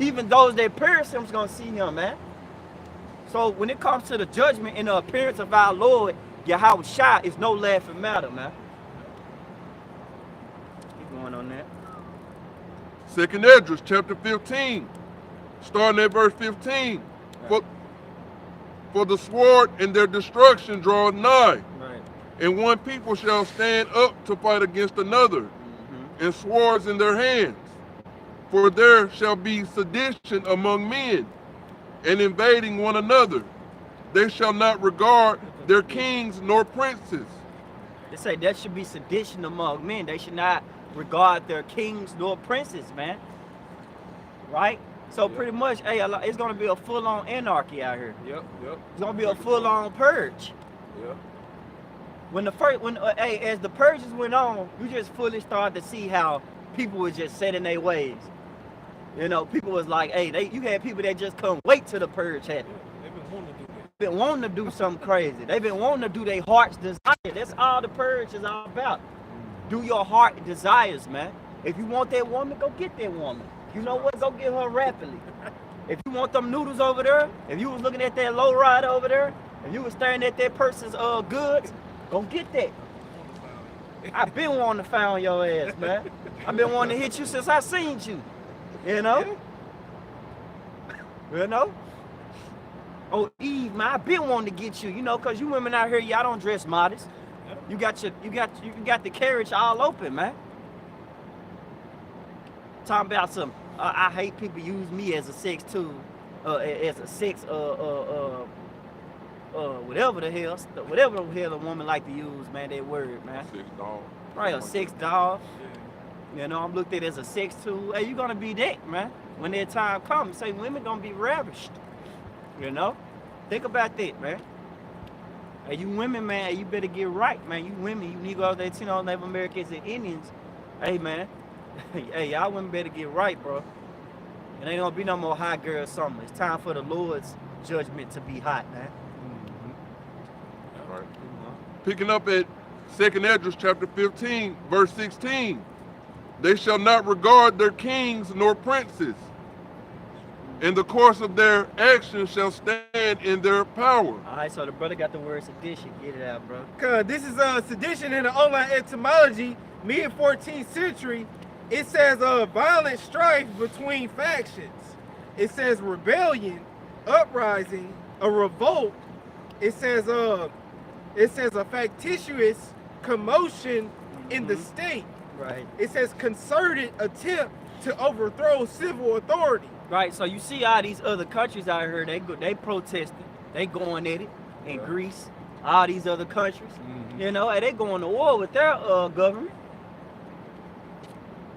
[SPEAKER 1] Even those that perish him's gonna see him, man. So when it comes to the judgment and the appearance of our Lord, Yahweh Shai, is no laughing matter, man. Keep going on that.
[SPEAKER 4] Second Esdras, chapter 15, starting at verse 15.
[SPEAKER 1] Right.
[SPEAKER 4] For the sword and their destruction draweth nigh.
[SPEAKER 1] Right.
[SPEAKER 4] And one people shall stand up to fight against another, and swords in their hands. For there shall be sedition among men, and invading one another. They shall not regard their kings nor princes.
[SPEAKER 1] They say there should be sedition among men. They should not regard their kings nor princes, man. Right? So pretty much, hey, it's gonna be a full-on anarchy out here.
[SPEAKER 3] Yep.
[SPEAKER 1] It's gonna be a full-on purge.
[SPEAKER 3] Yep.
[SPEAKER 1] As the purges went on, you just fully started to see how people were just set in their ways. You know, people was like, hey, you had people that just couldn't wait till the purge happened. They've been wanting to do something crazy. They've been wanting to do their heart's desire. That's all the purge is all about. Do your heart desires, man. If you want that woman, go get that woman. You know what? Go get her rapidly. If you want them noodles over there, if you was looking at that low ride over there, if you was staring at that person's goods, go get that. I've been wanting to find your ass, man. I've been wanting to hit you since I seen you. You know? You know? Oh, Eve, man, I've been wanting to get you, you know, cause you women out here, y'all don't dress modest. You got the carriage all open, man. Talking about some, I hate people use me as a sex tool, as a sex, whatever the hell a woman like to use, man, that word, man.
[SPEAKER 4] Sex dog.
[SPEAKER 1] Right, a sex dog. You know, I'm looked at as a sex tool. Hey, you gonna be that, man. When that time comes, say women gonna be ravished. You know? Think about that, man. Hey, you women, man, you better get right, man. You women, you Negroes, Latinos, Native Americans, and Indians. Hey, man. Hey, y'all women better get right, bro. It ain't gonna be no more hot girl summer. It's time for the Lord's judgment to be hot, man.
[SPEAKER 4] All right. Picking up at 2nd Esdras chapter 15, verse 16. They shall not regard their kings nor princes. In the course of their actions shall stand in their power.
[SPEAKER 1] All right, so the brother got the word sedition. Get it out, bro.
[SPEAKER 2] Cause this is sedition in the online etymology, mid 14th century. It says violent strife between factions. It says rebellion, uprising, a revolt. It says a factitious commotion in the state.
[SPEAKER 1] Right.
[SPEAKER 2] It says concerted attempt to overthrow civil authority.
[SPEAKER 1] Right, so you see all these other countries out here, they protesting, they going at it in Greece, all these other countries, you know, and they going to war with their government.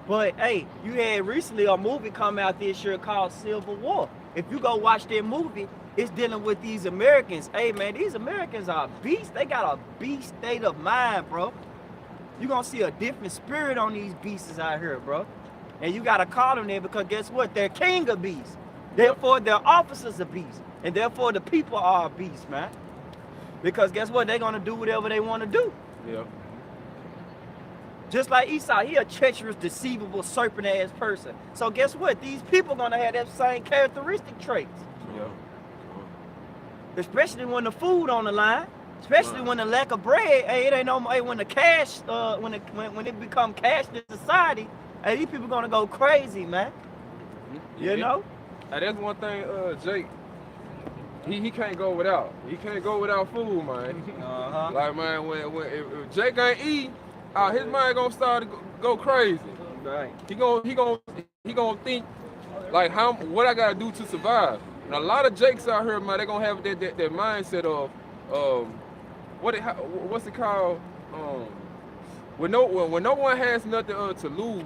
[SPEAKER 1] But hey, you had recently a movie come out this year called Civil War. If you go watch that movie, it's dealing with these Americans. Hey man, these Americans are beasts. They got a beast state of mind, bro. You're gonna see a different spirit on these beasts out here, bro. And you gotta call them there because guess what? They're king of beasts. Therefore, their officers are beasts. And therefore, the people are beasts, man. Because guess what? They're gonna do whatever they want to do.
[SPEAKER 3] Yeah.
[SPEAKER 1] Just like Esau, he a treacherous, deceivable, serpent-ass person. So guess what? These people gonna have that same characteristic traits.
[SPEAKER 3] Yeah.
[SPEAKER 1] Especially when the food on the line. Especially when the lack of bread. Hey, it ain't no. Hey, when the cash, when it become cashless society. Hey, these people gonna go crazy, man. You know?
[SPEAKER 3] Hey, that's one thing, Jake. He can't go without. He can't go without food, man. Like man, if Jake ain't eat, his mind gonna start to go crazy.
[SPEAKER 1] Right.
[SPEAKER 3] He gonna think like what I gotta do to survive. And a lot of Jakes out here, man, they gonna have that mindset of what's it called? When no one has nothing to lose,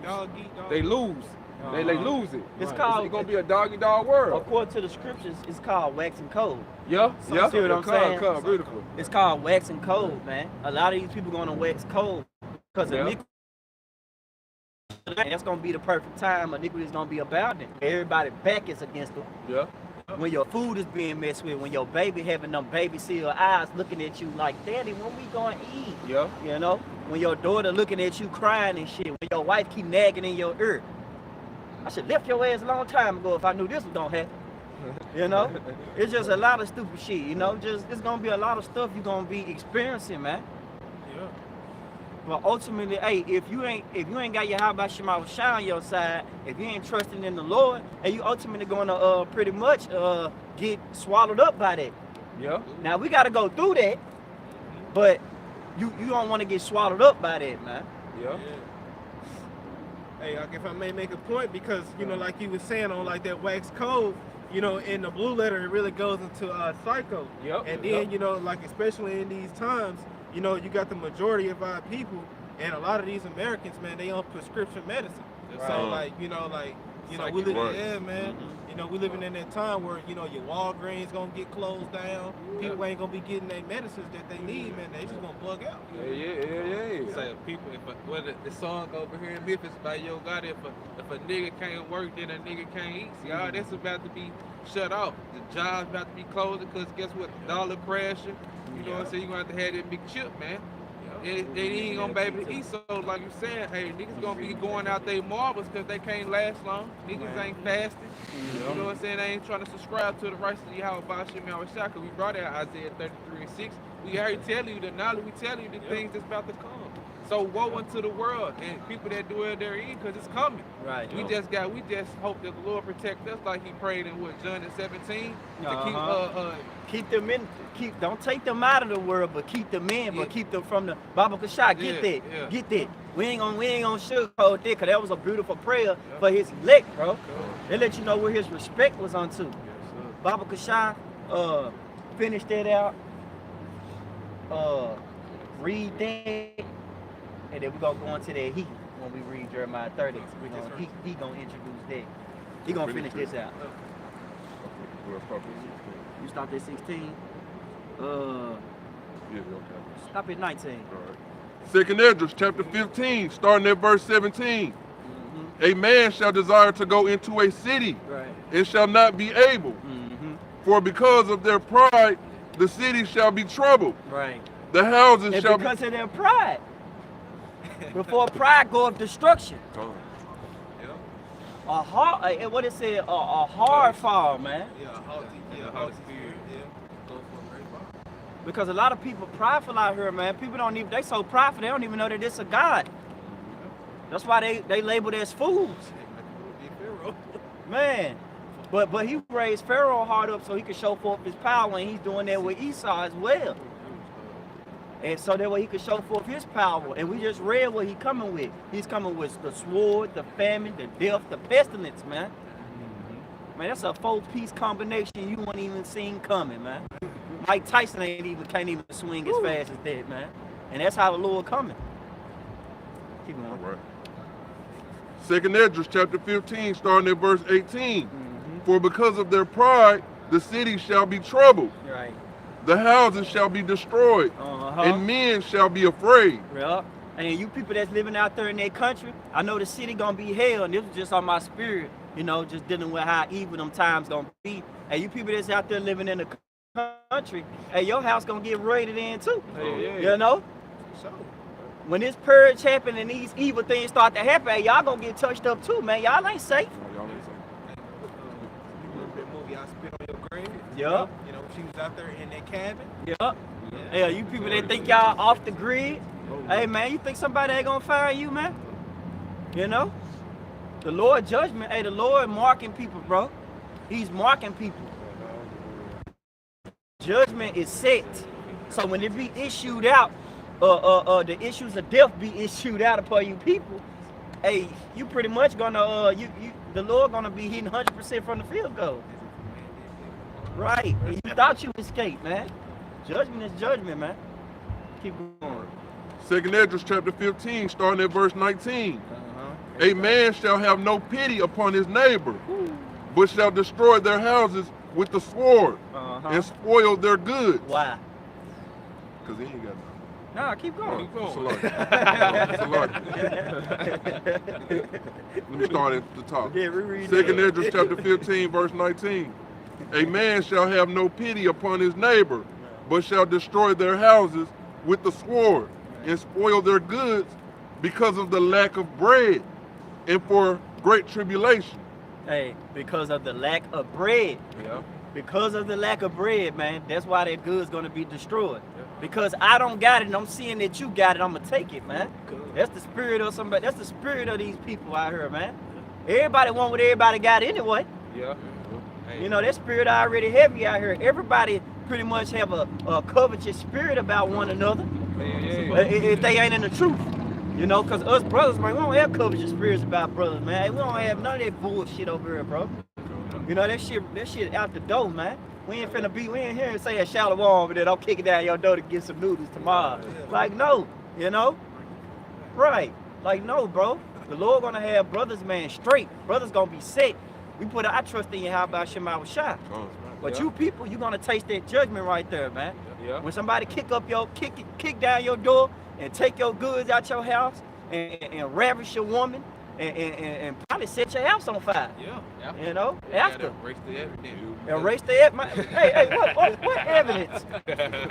[SPEAKER 3] they lose. They lose it.
[SPEAKER 1] It's called.
[SPEAKER 3] It's gonna be a dog-eat-dog world.
[SPEAKER 1] According to the scriptures, it's called waxing cold.
[SPEAKER 3] Yeah,
[SPEAKER 1] So
[SPEAKER 3] yeah.
[SPEAKER 1] see what I'm saying?
[SPEAKER 3] Beautiful.
[SPEAKER 1] It's called waxing cold, man. A lot of these people gonna wax cold because of iniquity. That's gonna be the perfect time. Iniquity is gonna be about them. Everybody back is against them.
[SPEAKER 3] Yeah.
[SPEAKER 1] When your food is being messed with, when your baby having them baby seal eyes looking at you like, Daddy, when we gonna eat?
[SPEAKER 3] Yeah.
[SPEAKER 1] You know? When your daughter looking at you crying and shit. When your wife keep nagging in your ear. I should left your ass a long time ago if I knew this was gonna happen. You know? It's just a lot of stupid shit, you know? It's gonna be a lot of stuff you're gonna be experiencing, man.
[SPEAKER 2] Yeah.
[SPEAKER 1] But ultimately, hey, if you ain't got your how about Shema Shah on your side, if you ain't trusting in the Lord, and you ultimately gonna pretty much get swallowed up by that.
[SPEAKER 3] Yeah.
[SPEAKER 1] Now we gotta go through that, but you don't want to get swallowed up by that, man.
[SPEAKER 3] Yeah.
[SPEAKER 2] Hey, if I may make a point, because you know, like you was saying on like that wax code, you know, in the blue letter, it really goes into psycho.
[SPEAKER 3] Yep.
[SPEAKER 2] And then you know, like especially in these times, you know, you got the majority of our people, and a lot of these Americans, man, they on prescription medicine.
[SPEAKER 1] Right.
[SPEAKER 2] So like, you know, we live,
[SPEAKER 4] Right.
[SPEAKER 2] yeah, man. You know, we living in that time where, you know, your Walgreens gonna get closed down. People ain't gonna be getting their medicines that they need, man. They just gonna bug out.
[SPEAKER 3] Yeah.
[SPEAKER 5] Say people, whether the song over here in Memphis by Yo God, if a nigga can't work, then a nigga can't eat. See, all that's about to be shut off. The job's about to be closing because guess what? The dollar crashing. You know what I'm saying? You're gonna have to have that big chip, man. They ain't gonna be able to eat. So like you said, hey, niggas gonna be going out they marbles because they can't last long. Niggas ain't fasting. You know what I'm saying? They ain't trying to subscribe to the righteousness of Yahweh Bashim Yahushua, because we brought out Isaiah 33:6. We already tell you the knowledge, we tell you the things that's about to come. So woe unto the world and people that dwell therein, because it's coming.
[SPEAKER 1] Right.
[SPEAKER 5] We just hope that the Lord protect us like he prayed in John 17 to
[SPEAKER 1] don't take them out of the world, but keep them in, but keep them from the Baba Kashai. Get that. We ain't gonna sugarcoat that, because that was a beautiful prayer for his elect, bro. They let you know where his respect was unto. Baba Kashai finished that out. Read that. And then we're going to go into that heat when we read Jeremiah 30. He going to introduce that. He going to finish this out. You stopped at 16? Stop at 19.
[SPEAKER 4] All right. Second Esdras, chapter 15, starting at verse 17. A man shall desire to go into a city, and shall not be able. For because of their pride, the city shall be troubled.
[SPEAKER 1] Right.
[SPEAKER 4] The houses shall be...
[SPEAKER 1] because of their pride. Before pride goeth destruction. A hard, what it say? A hard fall, man.
[SPEAKER 5] haughty spirit.
[SPEAKER 1] Because a lot of people prideful out here, man. People don't even, they so prideful, they don't even know that it's a God. That's why they labeled as fools. Man. But he raised Pharaoh hard up so he could show forth his power, and he's doing that with Esau as well. And so that way he could show forth his power. And we just read what he's coming with. He's coming with the sword, the famine, the death, the pestilence, man. Man, that's a four-piece combination you wouldn't even seen coming, man. Mike Tyson can't even swing as fast as that, man. And that's how the Lord coming. Keep going. All right.
[SPEAKER 4] Second Esdras chapter 15, starting at verse 18. For because of their pride, the city shall be troubled.
[SPEAKER 1] Right.
[SPEAKER 4] The houses shall be destroyed, and men shall be afraid.
[SPEAKER 1] Yeah. And you people that's living out there in that country, I know the city gonna be hell, and this was just on my spirit, you know, just dealing with how evil them times gonna be. And you people that's out there living in the country, hey, your house gonna get raided in too. You know? When this purge happen and these evil things start to happen, hey, y'all gonna get touched up too, man. Y'all ain't safe.
[SPEAKER 6] Y'all spit on your grave.
[SPEAKER 1] Yeah.
[SPEAKER 6] You know, she was out there in that cabin.
[SPEAKER 1] Yeah. Yeah, you people that think y'all off the grid. Hey, man, you think somebody ain't gonna fire you, man? You know? The Lord judgment, hey, the Lord marking people, bro. He's marking people. Judgment is set. So when it be issued out, the issues of death be issued out upon you people, hey, you pretty much gonna, the Lord gonna be hitting 100% from the field goal. Right. You thought you escaped, man. Judgment is judgment, man. Keep going.
[SPEAKER 4] Second Esdras chapter 15, starting at verse 19. A man shall have no pity upon his neighbor, but shall destroy their houses with the sword and spoil their goods.
[SPEAKER 1] Why?
[SPEAKER 4] Because he ain't got nothing.
[SPEAKER 1] Nah, keep going.
[SPEAKER 4] Keep going. It's a lot. Let me start at the top.
[SPEAKER 1] Yeah, reread
[SPEAKER 4] Second Esdras chapter 15, verse 19. A man shall have no pity upon his neighbor, but shall destroy their houses with the sword and spoil their goods because of the lack of bread and for great tribulation.
[SPEAKER 1] Hey, because of the lack of bread.
[SPEAKER 4] Yeah.
[SPEAKER 1] Because of the lack of bread, man, that's why that good's gonna be destroyed. Because I don't got it and I'm seeing that you got it, I'm gonna take it, man. That's the spirit of somebody, that's the spirit of these people out here, man. Everybody want what everybody got anyway.
[SPEAKER 5] Yeah.
[SPEAKER 1] You know, that spirit already heavy out here. Everybody pretty much have a covetous spirit about one another. If they ain't in the truth. You know, because us brothers, man, we don't have covetous spirits about brothers, man. We don't have none of that bullshit over here, bro. You know, that shit out the door, man. We ain't here and say a shallow wall over there, don't kick it down your door to get some noodles tomorrow. Like, no, you know? Right. Like, no, bro. The Lord gonna have brothers, man, straight. Brothers gonna be set. We put our trust in you, how about Shema Shah? But you people, you gonna taste that judgment right there, man. When somebody kick down your door and take your goods out your house and ravish your woman and probably set your house on fire.
[SPEAKER 5] Yeah.
[SPEAKER 1] You know,
[SPEAKER 5] They
[SPEAKER 1] after.
[SPEAKER 5] gotta erase the evidence.
[SPEAKER 1] Erase the evidence. Hey, what evidence?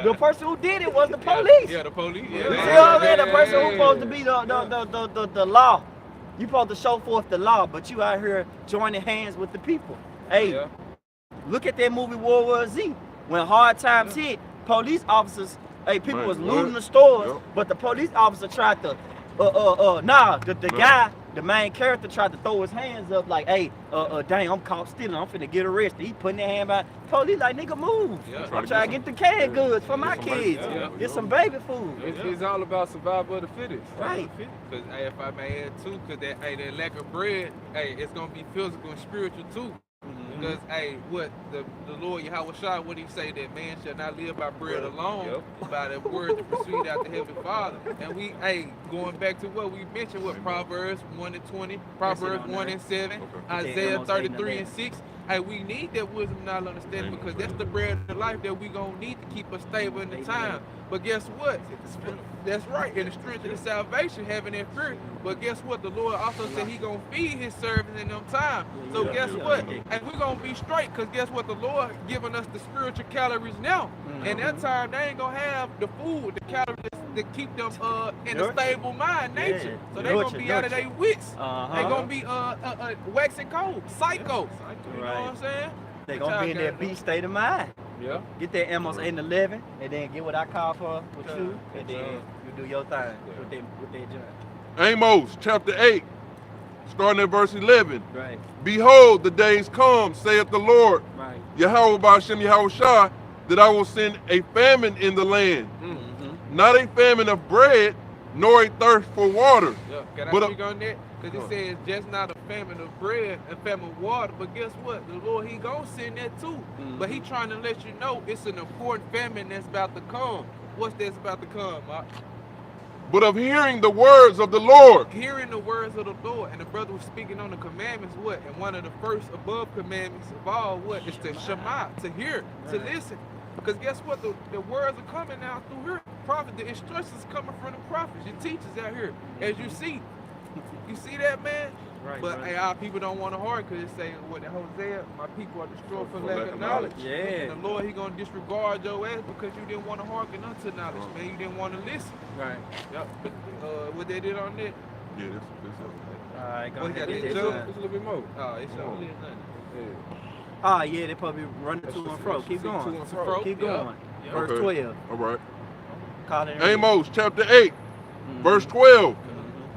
[SPEAKER 1] The person who did it was the police.
[SPEAKER 5] Yeah, the police.
[SPEAKER 1] You
[SPEAKER 5] Yeah.
[SPEAKER 1] see what I'm saying? The person who's supposed to be the law. You supposed to show forth the law, but you out here joining hands with the people. Hey,
[SPEAKER 3] Yeah.
[SPEAKER 1] look at that movie World War Z. When hard times hit, police officers, people
[SPEAKER 4] Man,
[SPEAKER 1] was
[SPEAKER 4] what?
[SPEAKER 1] looting the stores,
[SPEAKER 4] Yep.
[SPEAKER 1] but the police officer tried to, the guy, the main character tried to throw his hands up like, hey, dang, I'm caught stealing, I'm finna get arrested. He putting their hand out. Police like, nigga, move.
[SPEAKER 5] Yeah.
[SPEAKER 1] I'm trying to get the canned goods for my
[SPEAKER 4] some
[SPEAKER 1] kids.
[SPEAKER 4] baby-
[SPEAKER 1] Get some baby food.
[SPEAKER 3] It's all about survival of the fittest.
[SPEAKER 1] Right.
[SPEAKER 5] Cause if I may add too, cause that lack of bread, it's gonna be physical and spiritual too. Because what the Lord Yahweh Shah, what he say, that man shall not live by bread alone, by the word that proceed out the heavenly Father. And we going back to what we mentioned with Proverbs 1:20, Proverbs 1:7, Isaiah 33:6. We need that wisdom, knowledge, understanding, because that's the bread of life that we gonna need to keep us stable in the time. But guess what? That's right, and the strength of the salvation, having that fear. But guess what? The Lord also said he gonna feed his servants in them time. So guess what? And we're gonna be straight, because guess what? The Lord giving us the spiritual calories now. And that time, they ain't gonna have the food, the calories to keep them in a stable mind nature. So they gonna be out of their wits. They gonna be waxing cold, psycho. You know what I'm saying?
[SPEAKER 1] They gonna be in that beast state of mind.
[SPEAKER 3] Yeah.
[SPEAKER 1] Get that Amos 811, and then get what I call for with you, and then you do your thing with that joint.
[SPEAKER 4] Amos chapter 8, starting at verse 11.
[SPEAKER 1] Right.
[SPEAKER 4] Behold, the days come, saith the Lord,
[SPEAKER 1] Right.
[SPEAKER 4] Yahweh Ba'ashem Yahweh Shah, that I will send a famine in the land. Not a famine of bread, nor a thirst for water.
[SPEAKER 5] Yeah. Can I
[SPEAKER 4] But,
[SPEAKER 5] speak on that? Because it says just not a famine of bread and famine of water, but guess what? The Lord, he gonna send that too. But he trying to let you know it's an important famine that's about to come. What's that's about to come, Mark?
[SPEAKER 4] But of hearing the words of the Lord.
[SPEAKER 5] Hearing the words of the Lord, and the brother was speaking on the commandments, what? And one of the first above commandments of all, what? Is to shema, to hear, to listen. Because guess what? The words are coming now through here. Prophet, the instructions coming from the prophets, your teachers out here. As you see. You see that, man?
[SPEAKER 1] Right.
[SPEAKER 5] But our people don't want to hear, because it say what in Hosea, my people are destroyed for lack of knowledge.
[SPEAKER 1] Yeah.
[SPEAKER 5] And the Lord, he gonna disregard your ass because you didn't want to hearken unto knowledge, man. You didn't want to listen.
[SPEAKER 1] Right.
[SPEAKER 5] Yep. But what they did on that?
[SPEAKER 4] Yeah, this
[SPEAKER 1] All right, go
[SPEAKER 5] What he
[SPEAKER 1] ahead.
[SPEAKER 5] got
[SPEAKER 1] Get
[SPEAKER 5] that
[SPEAKER 1] that
[SPEAKER 5] joke?
[SPEAKER 1] done.
[SPEAKER 3] It's a little bit more.
[SPEAKER 5] Oh, it's only nothing.
[SPEAKER 3] Yeah.
[SPEAKER 1] Yeah, they probably running to and fro. Keep going.
[SPEAKER 3] To and fro.
[SPEAKER 1] Keep
[SPEAKER 5] Yeah.
[SPEAKER 1] going.
[SPEAKER 5] Yeah.
[SPEAKER 1] Verse
[SPEAKER 4] Okay.
[SPEAKER 1] 12.
[SPEAKER 4] All right.
[SPEAKER 1] Call it in.
[SPEAKER 4] Amos chapter 8, verse 12.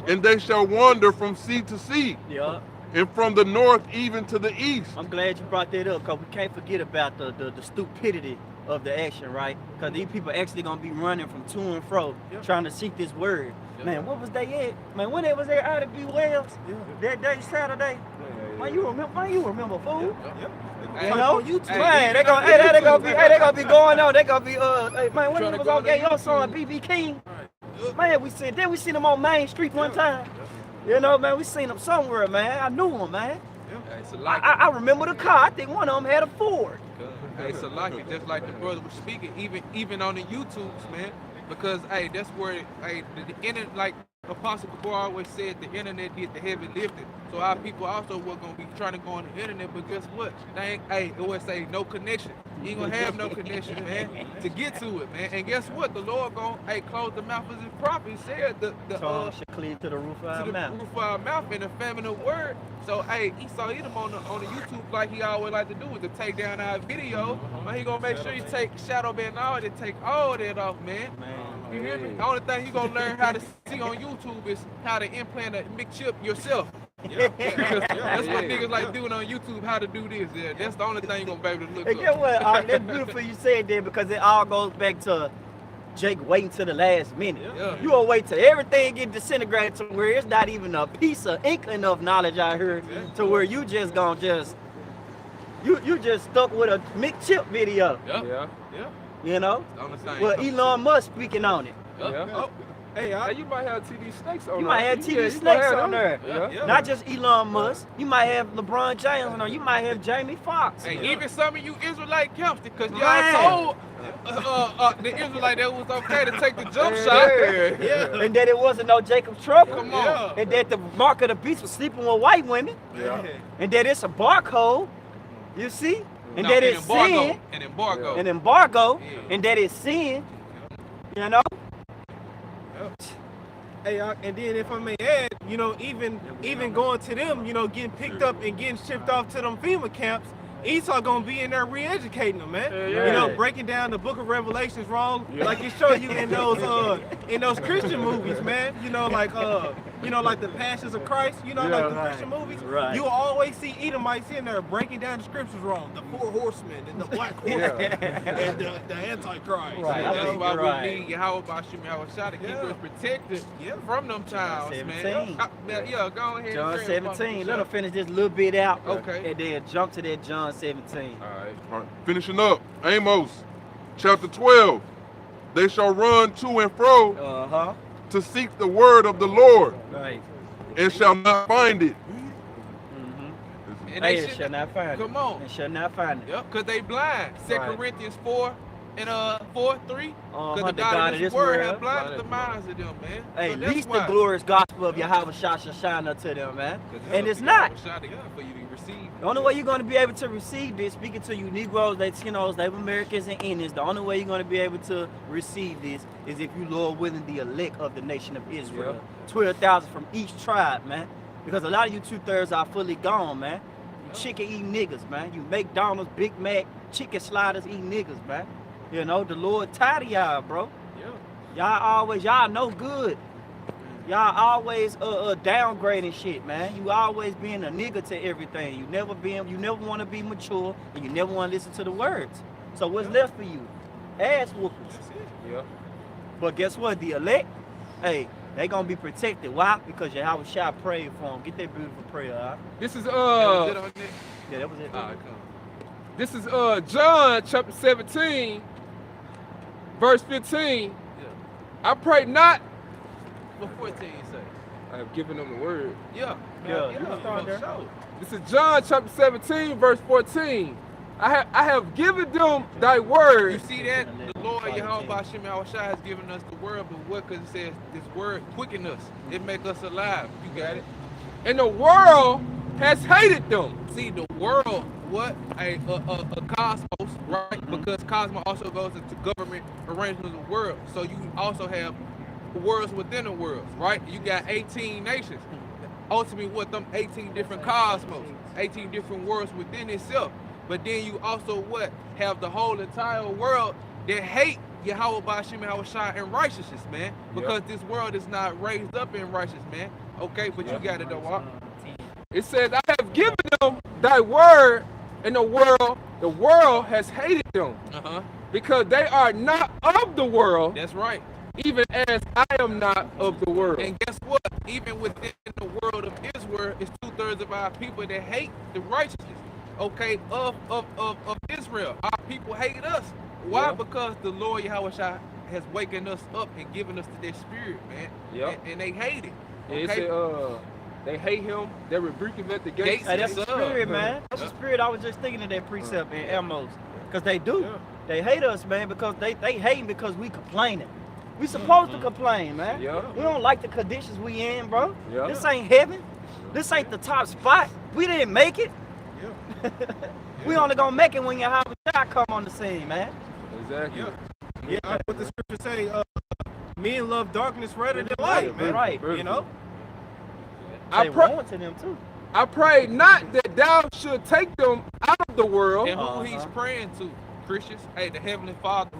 [SPEAKER 4] And they shall wander from sea to sea,
[SPEAKER 1] Yeah.
[SPEAKER 4] and from the north even to the east.
[SPEAKER 1] I'm glad you brought that up, because we can't forget about the stupidity of the action, right? Because these people actually going to be running from to and fro, trying to seek this word. Man, what was they at? Man, when they was there out of B Wells, that day, Saturday, man, you remember, fool?
[SPEAKER 5] Hey,
[SPEAKER 1] You know,
[SPEAKER 5] YouTube.
[SPEAKER 1] man, they gonna be going on. They gonna be man, when
[SPEAKER 5] Tryna
[SPEAKER 1] they was
[SPEAKER 5] go
[SPEAKER 1] on
[SPEAKER 5] on
[SPEAKER 1] that
[SPEAKER 5] their
[SPEAKER 1] your son BB King, man, we seen them on Main Street one time. You know, man, we seen them somewhere, man. I knew them, man.
[SPEAKER 5] It's a like
[SPEAKER 1] I remember the car. I think one of them had a Ford.
[SPEAKER 5] it's a like it, just like the brother was speaking, even on the YouTubes, man. Because that's where the internet, like Apostle Kabor always said, the internet did the heavy lifting. So our people also were gonna be trying to go on the internet, but guess what? They ain't, it always say no connection. You ain't gonna have no connection, man, to get to it, man. And guess what? The Lord gonna close the mouth of his prophet. He said the
[SPEAKER 1] should cleave to the roof of our
[SPEAKER 5] to the
[SPEAKER 1] mouth.
[SPEAKER 5] roof of our mouth in the famine of word. So Esau Edom on the YouTube, like he always like to do, is to take down our video. Man, he gonna make sure you take shadow ban and all that, take all that off, man. You hear me? The only thing you gonna learn how to see on YouTube is how to implant a mixed chip yourself. That's what niggas like doing on YouTube, how to do this. Yeah, that's the only thing you gonna be able to look
[SPEAKER 1] And
[SPEAKER 5] up.
[SPEAKER 1] get what? That's beautiful you said that, because it all goes back to Jake waiting till the last minute.
[SPEAKER 5] Yeah.
[SPEAKER 1] You gonna wait till everything get disintegrated to where it's not even a piece of inkling of knowledge out here, to where you just gonna you just stuck with a mixed chip video.
[SPEAKER 5] Yeah.
[SPEAKER 3] Yeah.
[SPEAKER 5] Yeah.
[SPEAKER 1] You know?
[SPEAKER 5] The only thing.
[SPEAKER 1] Well, Elon Musk speaking on it.
[SPEAKER 5] Yeah.
[SPEAKER 3] Yeah.
[SPEAKER 5] Oh,
[SPEAKER 2] Hey,
[SPEAKER 3] Hey, you might have TD Snakes on there.
[SPEAKER 1] You might have TD
[SPEAKER 3] you
[SPEAKER 1] Snakes
[SPEAKER 3] might have
[SPEAKER 1] on
[SPEAKER 3] them.
[SPEAKER 1] there.
[SPEAKER 3] Yeah.
[SPEAKER 1] Not just Elon Musk. You might have LeBron James on there. You might have Jamie Foxx.
[SPEAKER 5] Hey, even some of you Israelite camps, because y'all
[SPEAKER 1] Man.
[SPEAKER 5] told the Israelite that it was okay to take the jump
[SPEAKER 1] Yeah.
[SPEAKER 5] shot.
[SPEAKER 2] Yeah.
[SPEAKER 1] And that it wasn't no Jacob Trouble.
[SPEAKER 5] Come on.
[SPEAKER 1] And that the mark of the beast was sleeping with white women.
[SPEAKER 3] Yeah.
[SPEAKER 1] And that it's a barcode. You see? And
[SPEAKER 5] No,
[SPEAKER 1] that
[SPEAKER 5] an
[SPEAKER 1] it's
[SPEAKER 5] embargo.
[SPEAKER 1] sin.
[SPEAKER 5] An embargo.
[SPEAKER 1] An embargo.
[SPEAKER 5] Yeah.
[SPEAKER 1] And that it's sin. You know?
[SPEAKER 2] Hey, and then if I may add, you know, even going to them, you know, getting picked up and getting shipped off to them FEMA camps, Esau gonna be in there re-educating them, man.
[SPEAKER 3] Yeah.
[SPEAKER 2] You know, breaking down the Book of Revelations wrong, like it showed you in those Christian movies, man. You know, like the Passions of Christ. You know, like the Christian movies.
[SPEAKER 1] Right.
[SPEAKER 2] You will always see Edomites in there breaking down the scriptures wrong. The 4 horsemen and the black horsemen and the Antichrist.
[SPEAKER 1] Right.
[SPEAKER 2] You
[SPEAKER 5] That's
[SPEAKER 2] know?
[SPEAKER 5] why
[SPEAKER 1] Right.
[SPEAKER 5] we need Yahweh Bashim Yahweh to keep us protected from them times, man.
[SPEAKER 1] 17.
[SPEAKER 5] Yeah, go ahead.
[SPEAKER 1] John
[SPEAKER 5] and share about
[SPEAKER 1] 17.
[SPEAKER 5] the
[SPEAKER 1] Let
[SPEAKER 5] show.
[SPEAKER 1] us finish this little bit out.
[SPEAKER 5] Okay.
[SPEAKER 1] And then jump to that John 17.
[SPEAKER 3] All right.
[SPEAKER 4] All right, finishing up. Amos, chapter 12. They shall run to and fro
[SPEAKER 1] Uh-huh.
[SPEAKER 4] to seek the word of the Lord,
[SPEAKER 1] Right.
[SPEAKER 4] and shall not find it.
[SPEAKER 1] Mm-hmm.
[SPEAKER 5] And
[SPEAKER 1] Hey,
[SPEAKER 5] they
[SPEAKER 1] it
[SPEAKER 5] should,
[SPEAKER 1] shall not find it.
[SPEAKER 5] come on.
[SPEAKER 1] It shall not find it.
[SPEAKER 5] Yep, because they blind. 2
[SPEAKER 1] Right.
[SPEAKER 5] Corinthians 4 and 4:3. Because the God of this word has blinded the minds of them, man.
[SPEAKER 1] Hey,
[SPEAKER 5] So that's
[SPEAKER 1] least the
[SPEAKER 5] why.
[SPEAKER 1] glorious gospel of Yahweh shall shine unto them, man.
[SPEAKER 5] 'Cause
[SPEAKER 1] And it's
[SPEAKER 5] something
[SPEAKER 1] not.
[SPEAKER 5] Yahweh shot together for you to receive.
[SPEAKER 1] The only way you're going to be able to receive this, speaking to you Negroes, Latinos, Native Americans, and Indians, the only way you're going to be able to receive this is if you, Lord willing, the elect of the nation of Israel. 12,000 from each tribe, man. Because a lot of you 2/3 are fully gone, man. You chicken eating niggas, man. You McDonald's, Big Mac, chicken sliders eating niggas, man. You know, the Lord tired of y'all, bro. Y'all no good. Y'all always downgrading shit, man. You always being a nigga to everything. You never want to be mature, and you never want to listen to the words. So what's left for you? Ass whoopers.
[SPEAKER 3] Yeah.
[SPEAKER 1] But guess what? The elect, hey, they gonna be protected. Why? Because Yahweh Shai prayed for them. Get that beautiful prayer, huh?
[SPEAKER 3] This is
[SPEAKER 5] That was good on that?
[SPEAKER 1] Yeah, that was it.
[SPEAKER 5] All right, come.
[SPEAKER 3] This is John chapter 17, verse 15.
[SPEAKER 5] Yeah.
[SPEAKER 3] I pray not.
[SPEAKER 5] What 14 you say?
[SPEAKER 3] I have given them the word.
[SPEAKER 5] Yeah.
[SPEAKER 1] Yeah, you can start
[SPEAKER 5] for
[SPEAKER 1] there.
[SPEAKER 5] sure.
[SPEAKER 3] This is John chapter 17, verse 14. I have given them thy word.
[SPEAKER 5] You see that? The Lord Yahweh Bashim Yahweh has given us the word, but what? Because it says this word quicken us. It make us alive. You got it?
[SPEAKER 3] And the world has hated them.
[SPEAKER 5] See, the world, what? A cosmos, right? Because cosmos also goes into government arrangement of the world. So you also have worlds within the world, right? You got 18 nations. Ultimately, what them 18 different cosmos, 18 different worlds within itself. But then you also what? Have the whole entire world that hate Yahweh Bashim Yahweh Shai and righteousness, man. Because this world is not raised up in righteousness, man. Okay, but you got it though, Walk.
[SPEAKER 3] It says, I have given them thy word, and the world has hated them, because they are not of the world,
[SPEAKER 5] That's right.
[SPEAKER 3] even as I am not of the world.
[SPEAKER 5] And guess what? Even within the world of Israel, it's 2/3 of our people that hate the righteousness, okay, of Israel. Our people hate us. Why?
[SPEAKER 3] Yeah.
[SPEAKER 5] Because the Lord Yahweh Shai has wakened us up and given us their spirit, man.
[SPEAKER 3] Yep.
[SPEAKER 5] And they hate it.
[SPEAKER 3] Yeah, it
[SPEAKER 5] Okay?
[SPEAKER 3] said, they hate him, they rebuke him at the gates.
[SPEAKER 1] Hey, that's the
[SPEAKER 5] Yes, sir.
[SPEAKER 1] spirit, man. That's the spirit. I was just thinking of that precept in Amos. Because they do. They hate us, man, because they hating because we complaining. We supposed to complain, man.
[SPEAKER 3] Yeah.
[SPEAKER 1] We don't like the conditions we in, bro.
[SPEAKER 3] Yeah.
[SPEAKER 1] This ain't heaven. This ain't the top spot. We didn't make it. We only gonna make it when Yahweh Shai come on the scene, man.
[SPEAKER 3] Exactly.
[SPEAKER 2] Yeah, what the scripture say, men love darkness rather than light, man.
[SPEAKER 1] Right.
[SPEAKER 2] You know?
[SPEAKER 3] I
[SPEAKER 1] They
[SPEAKER 3] pray,
[SPEAKER 1] wrong to them too.
[SPEAKER 3] I pray not that thou should take them out of the world.
[SPEAKER 5] And who he's praying to, Christians? Hey, the Heavenly Father,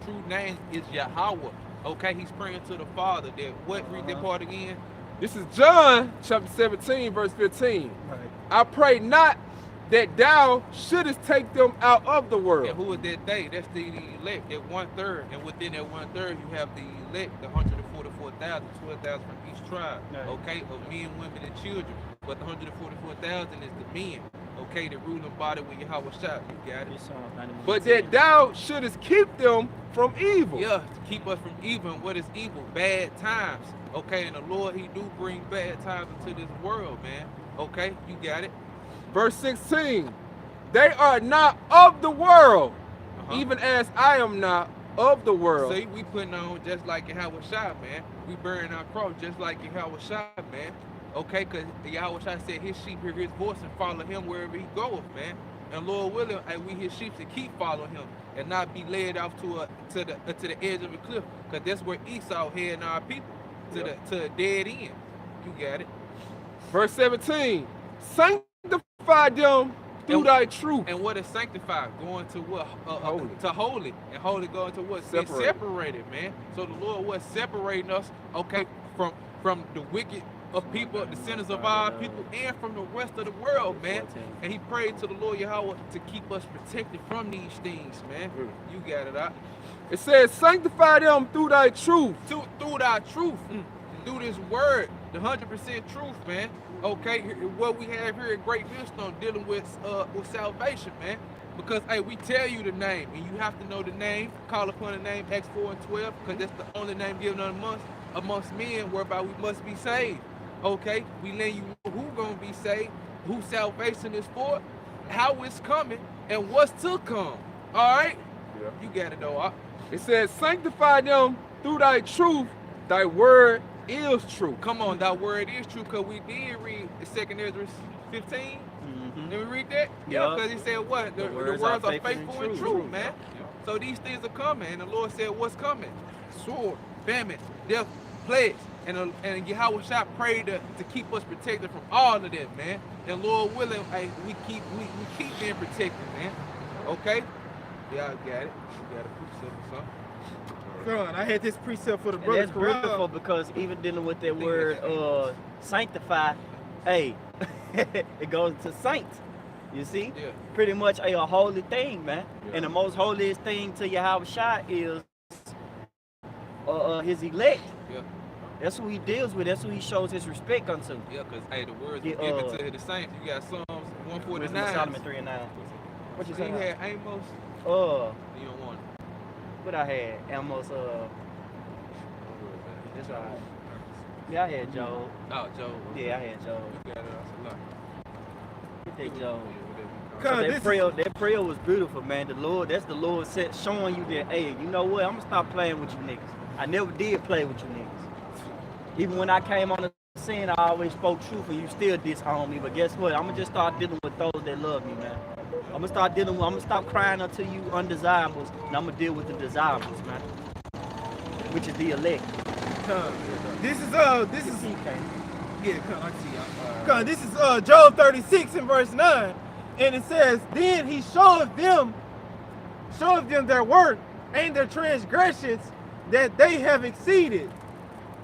[SPEAKER 5] true name is Yahweh. Okay, he's praying to the Father. That what? Read that part again.
[SPEAKER 3] This is John chapter 17, verse 15.
[SPEAKER 1] Right.
[SPEAKER 3] I pray not that thou shouldest take them out of the world.
[SPEAKER 5] And who is that they? That's the elect, that 1/3. And within that 1/3, you have the elect, the 144,000, 12,000 from each tribe,
[SPEAKER 1] Right.
[SPEAKER 5] okay, of men, women, and children. But the 144,000 is the men, okay, the ruling body with Yahweh Shah. You got it.
[SPEAKER 3] But that thou shouldest keep them from evil.
[SPEAKER 5] Yeah, to keep us from evil. And what is evil? Bad times. Okay, and the Lord, he do bring bad times into this world, man. Okay, you got it.
[SPEAKER 3] Verse 16, they are not of the world, even as I am not of the world.
[SPEAKER 5] See, we putting on just like Yahweh Shah, man. We bearing our cross just like Yahweh Shah, man. Okay, because Yahweh Shah said his sheep hear his voice and follow him wherever he goeth, man. And Lord willing, we his sheep to keep following him and not be led off to the edge of a cliff, because that's where Esau heading our people to a dead end. You got it.
[SPEAKER 3] Verse 17, sanctify them through thy truth.
[SPEAKER 5] And what is sanctified? Going to what?
[SPEAKER 3] Holy.
[SPEAKER 5] To holy. And holy going to what? Separated, man. So the Lord was separating us, okay, from the wicked of people, the sinners of our people, and from the rest of the world, man. And he prayed to the Lord Yahweh to keep us protected from these things, man. You got it out.
[SPEAKER 3] It says, sanctify them through thy truth.
[SPEAKER 5] Through thy truth. Through this word, the 100% truth, man. Okay, what we have here at Great Millstone dealing with salvation, man. Because hey, we tell you the name, and you have to know the name. Call upon the name, Acts 4 and 12, because that's the only name given amongst men whereby we must be saved. Okay, we let you know who gonna be saved, who salvation is for, how it's coming, and what's to come. All right, you got it though.
[SPEAKER 3] It says, sanctify them through thy truth. Thy word is true.
[SPEAKER 5] Come on, thy word is true, because we did read the 2nd Ezra 15. Did we read that? Yeah, because he said what? The words are faithful and true, man. So these things are coming, and the Lord said, what's coming? Sword, famine, death, plagues. And Yahweh Shah prayed to keep us protected from all of that, man. And Lord willing, hey, we keep being protected, man. Okay? Yeah, I got it. You got a precept or something.
[SPEAKER 2] God, I had this precept for the brother.
[SPEAKER 1] That's beautiful, because even dealing with that word sanctify, hey, it goes to saints. You see?
[SPEAKER 5] Yeah.
[SPEAKER 1] Pretty much a holy thing, man. Yeah. And the most holiest thing to Yahweh Shah is his elect.
[SPEAKER 5] Yeah.
[SPEAKER 1] That's who he deals with. That's who he shows his respect unto.
[SPEAKER 5] Yeah, because hey, the words were given to the saints. You got Psalms 149.
[SPEAKER 1] Solomon 3 and 9. What you
[SPEAKER 5] saying? You
[SPEAKER 1] saying?
[SPEAKER 5] had Amos. You don't want it.
[SPEAKER 1] What I had? Amos. That's all right. Yeah, I had Job.
[SPEAKER 5] Oh, Job.
[SPEAKER 1] Yeah, I had Job.
[SPEAKER 5] You got it. That's a lot.
[SPEAKER 1] You take Job.
[SPEAKER 5] So
[SPEAKER 1] that prayer was beautiful, man. That's the Lord showing you that, hey, you know what? I'm gonna stop playing with you niggas. I never did play with you niggas. Even when I came on the scene, I always spoke truth, and you still disown me. But guess what? I'm gonna just start dealing with those that love me, man. I'm gonna stop crying unto you undesirables, and I'm gonna deal with the desirables, man. Which is the elect.
[SPEAKER 2] This is
[SPEAKER 1] I see
[SPEAKER 2] this is Job 36 and verse 9. And it says, then he showeth them their work and their transgressions that they have exceeded.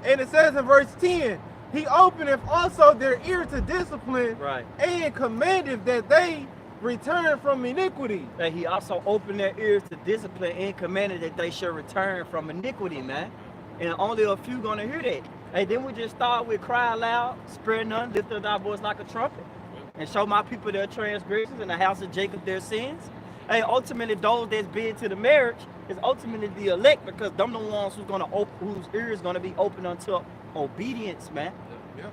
[SPEAKER 2] And it says in verse 10, he openeth also their ear to discipline,
[SPEAKER 1] right,
[SPEAKER 2] and commandeth that they return from iniquity.
[SPEAKER 1] That he also opened their ears to discipline and commanded that they should return from iniquity, man. And only a few gonna hear that. Hey, then we just start with cry loud, spare none, lift up thy voice like a trumpet, and show my people their transgressions, and the house of Jacob their sins. Hey, ultimately those that's bid to the marriage is ultimately the elect, because them the ones whose ears gonna be open unto obedience, man.
[SPEAKER 5] Yeah.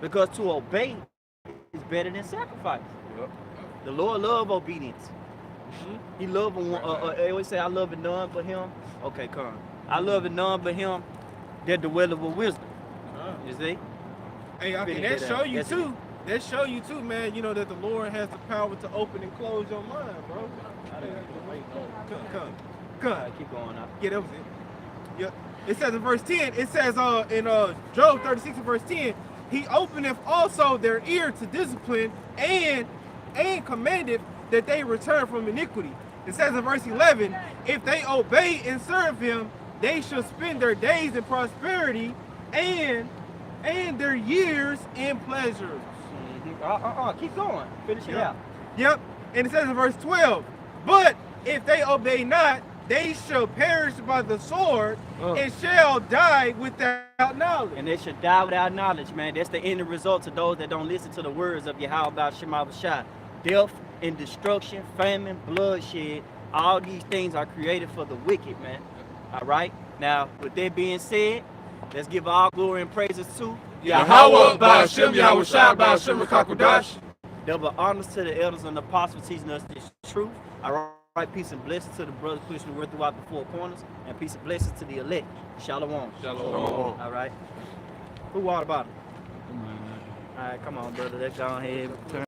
[SPEAKER 1] Because to obey is better than sacrifice.
[SPEAKER 5] Yep.
[SPEAKER 1] The Lord love obedience. He love they always say, I love it none but him. Okay, come. I love it none but him that dwelleth with wisdom. You see?
[SPEAKER 2] Hey, okay, that show you too. That show you too, man. You know that the Lord has the power to open and close your mind, bro. Come.
[SPEAKER 1] Keep going up.
[SPEAKER 2] Yeah, that was it. Yep. It says in verse 10. It says in Job 36 and verse 10. He openeth also their ear to discipline, and commandeth that they return from iniquity. It says in verse 11, if they obey and serve him, they shall spend their days in prosperity, and their years in pleasures.
[SPEAKER 1] Keep going. Finish it out.
[SPEAKER 2] Yep. And it says in verse 12, but if they obey not, they shall perish by the sword, and shall die without knowledge.
[SPEAKER 1] And they shall die without knowledge, man. That's the end result to those that don't listen to the words of Yahweh Shema Shah. Death and destruction, famine, bloodshed, all these things are created for the wicked, man. All right? Now, with that being said, let's give all glory and praises to
[SPEAKER 3] Yahweh, Ba'ashem, Yahweh Shai, Ba'ashem, Rakakwadash.
[SPEAKER 1] double honors to the elders and the apostles teaching us this truth. All right, peace and blessings to the brothers pushing the word throughout the four corners, and peace and blessings to the elect. Shalom.
[SPEAKER 3] Shalom.
[SPEAKER 1] All right. Who water bottle? All right, come on, brother. Let's go ahead. Turn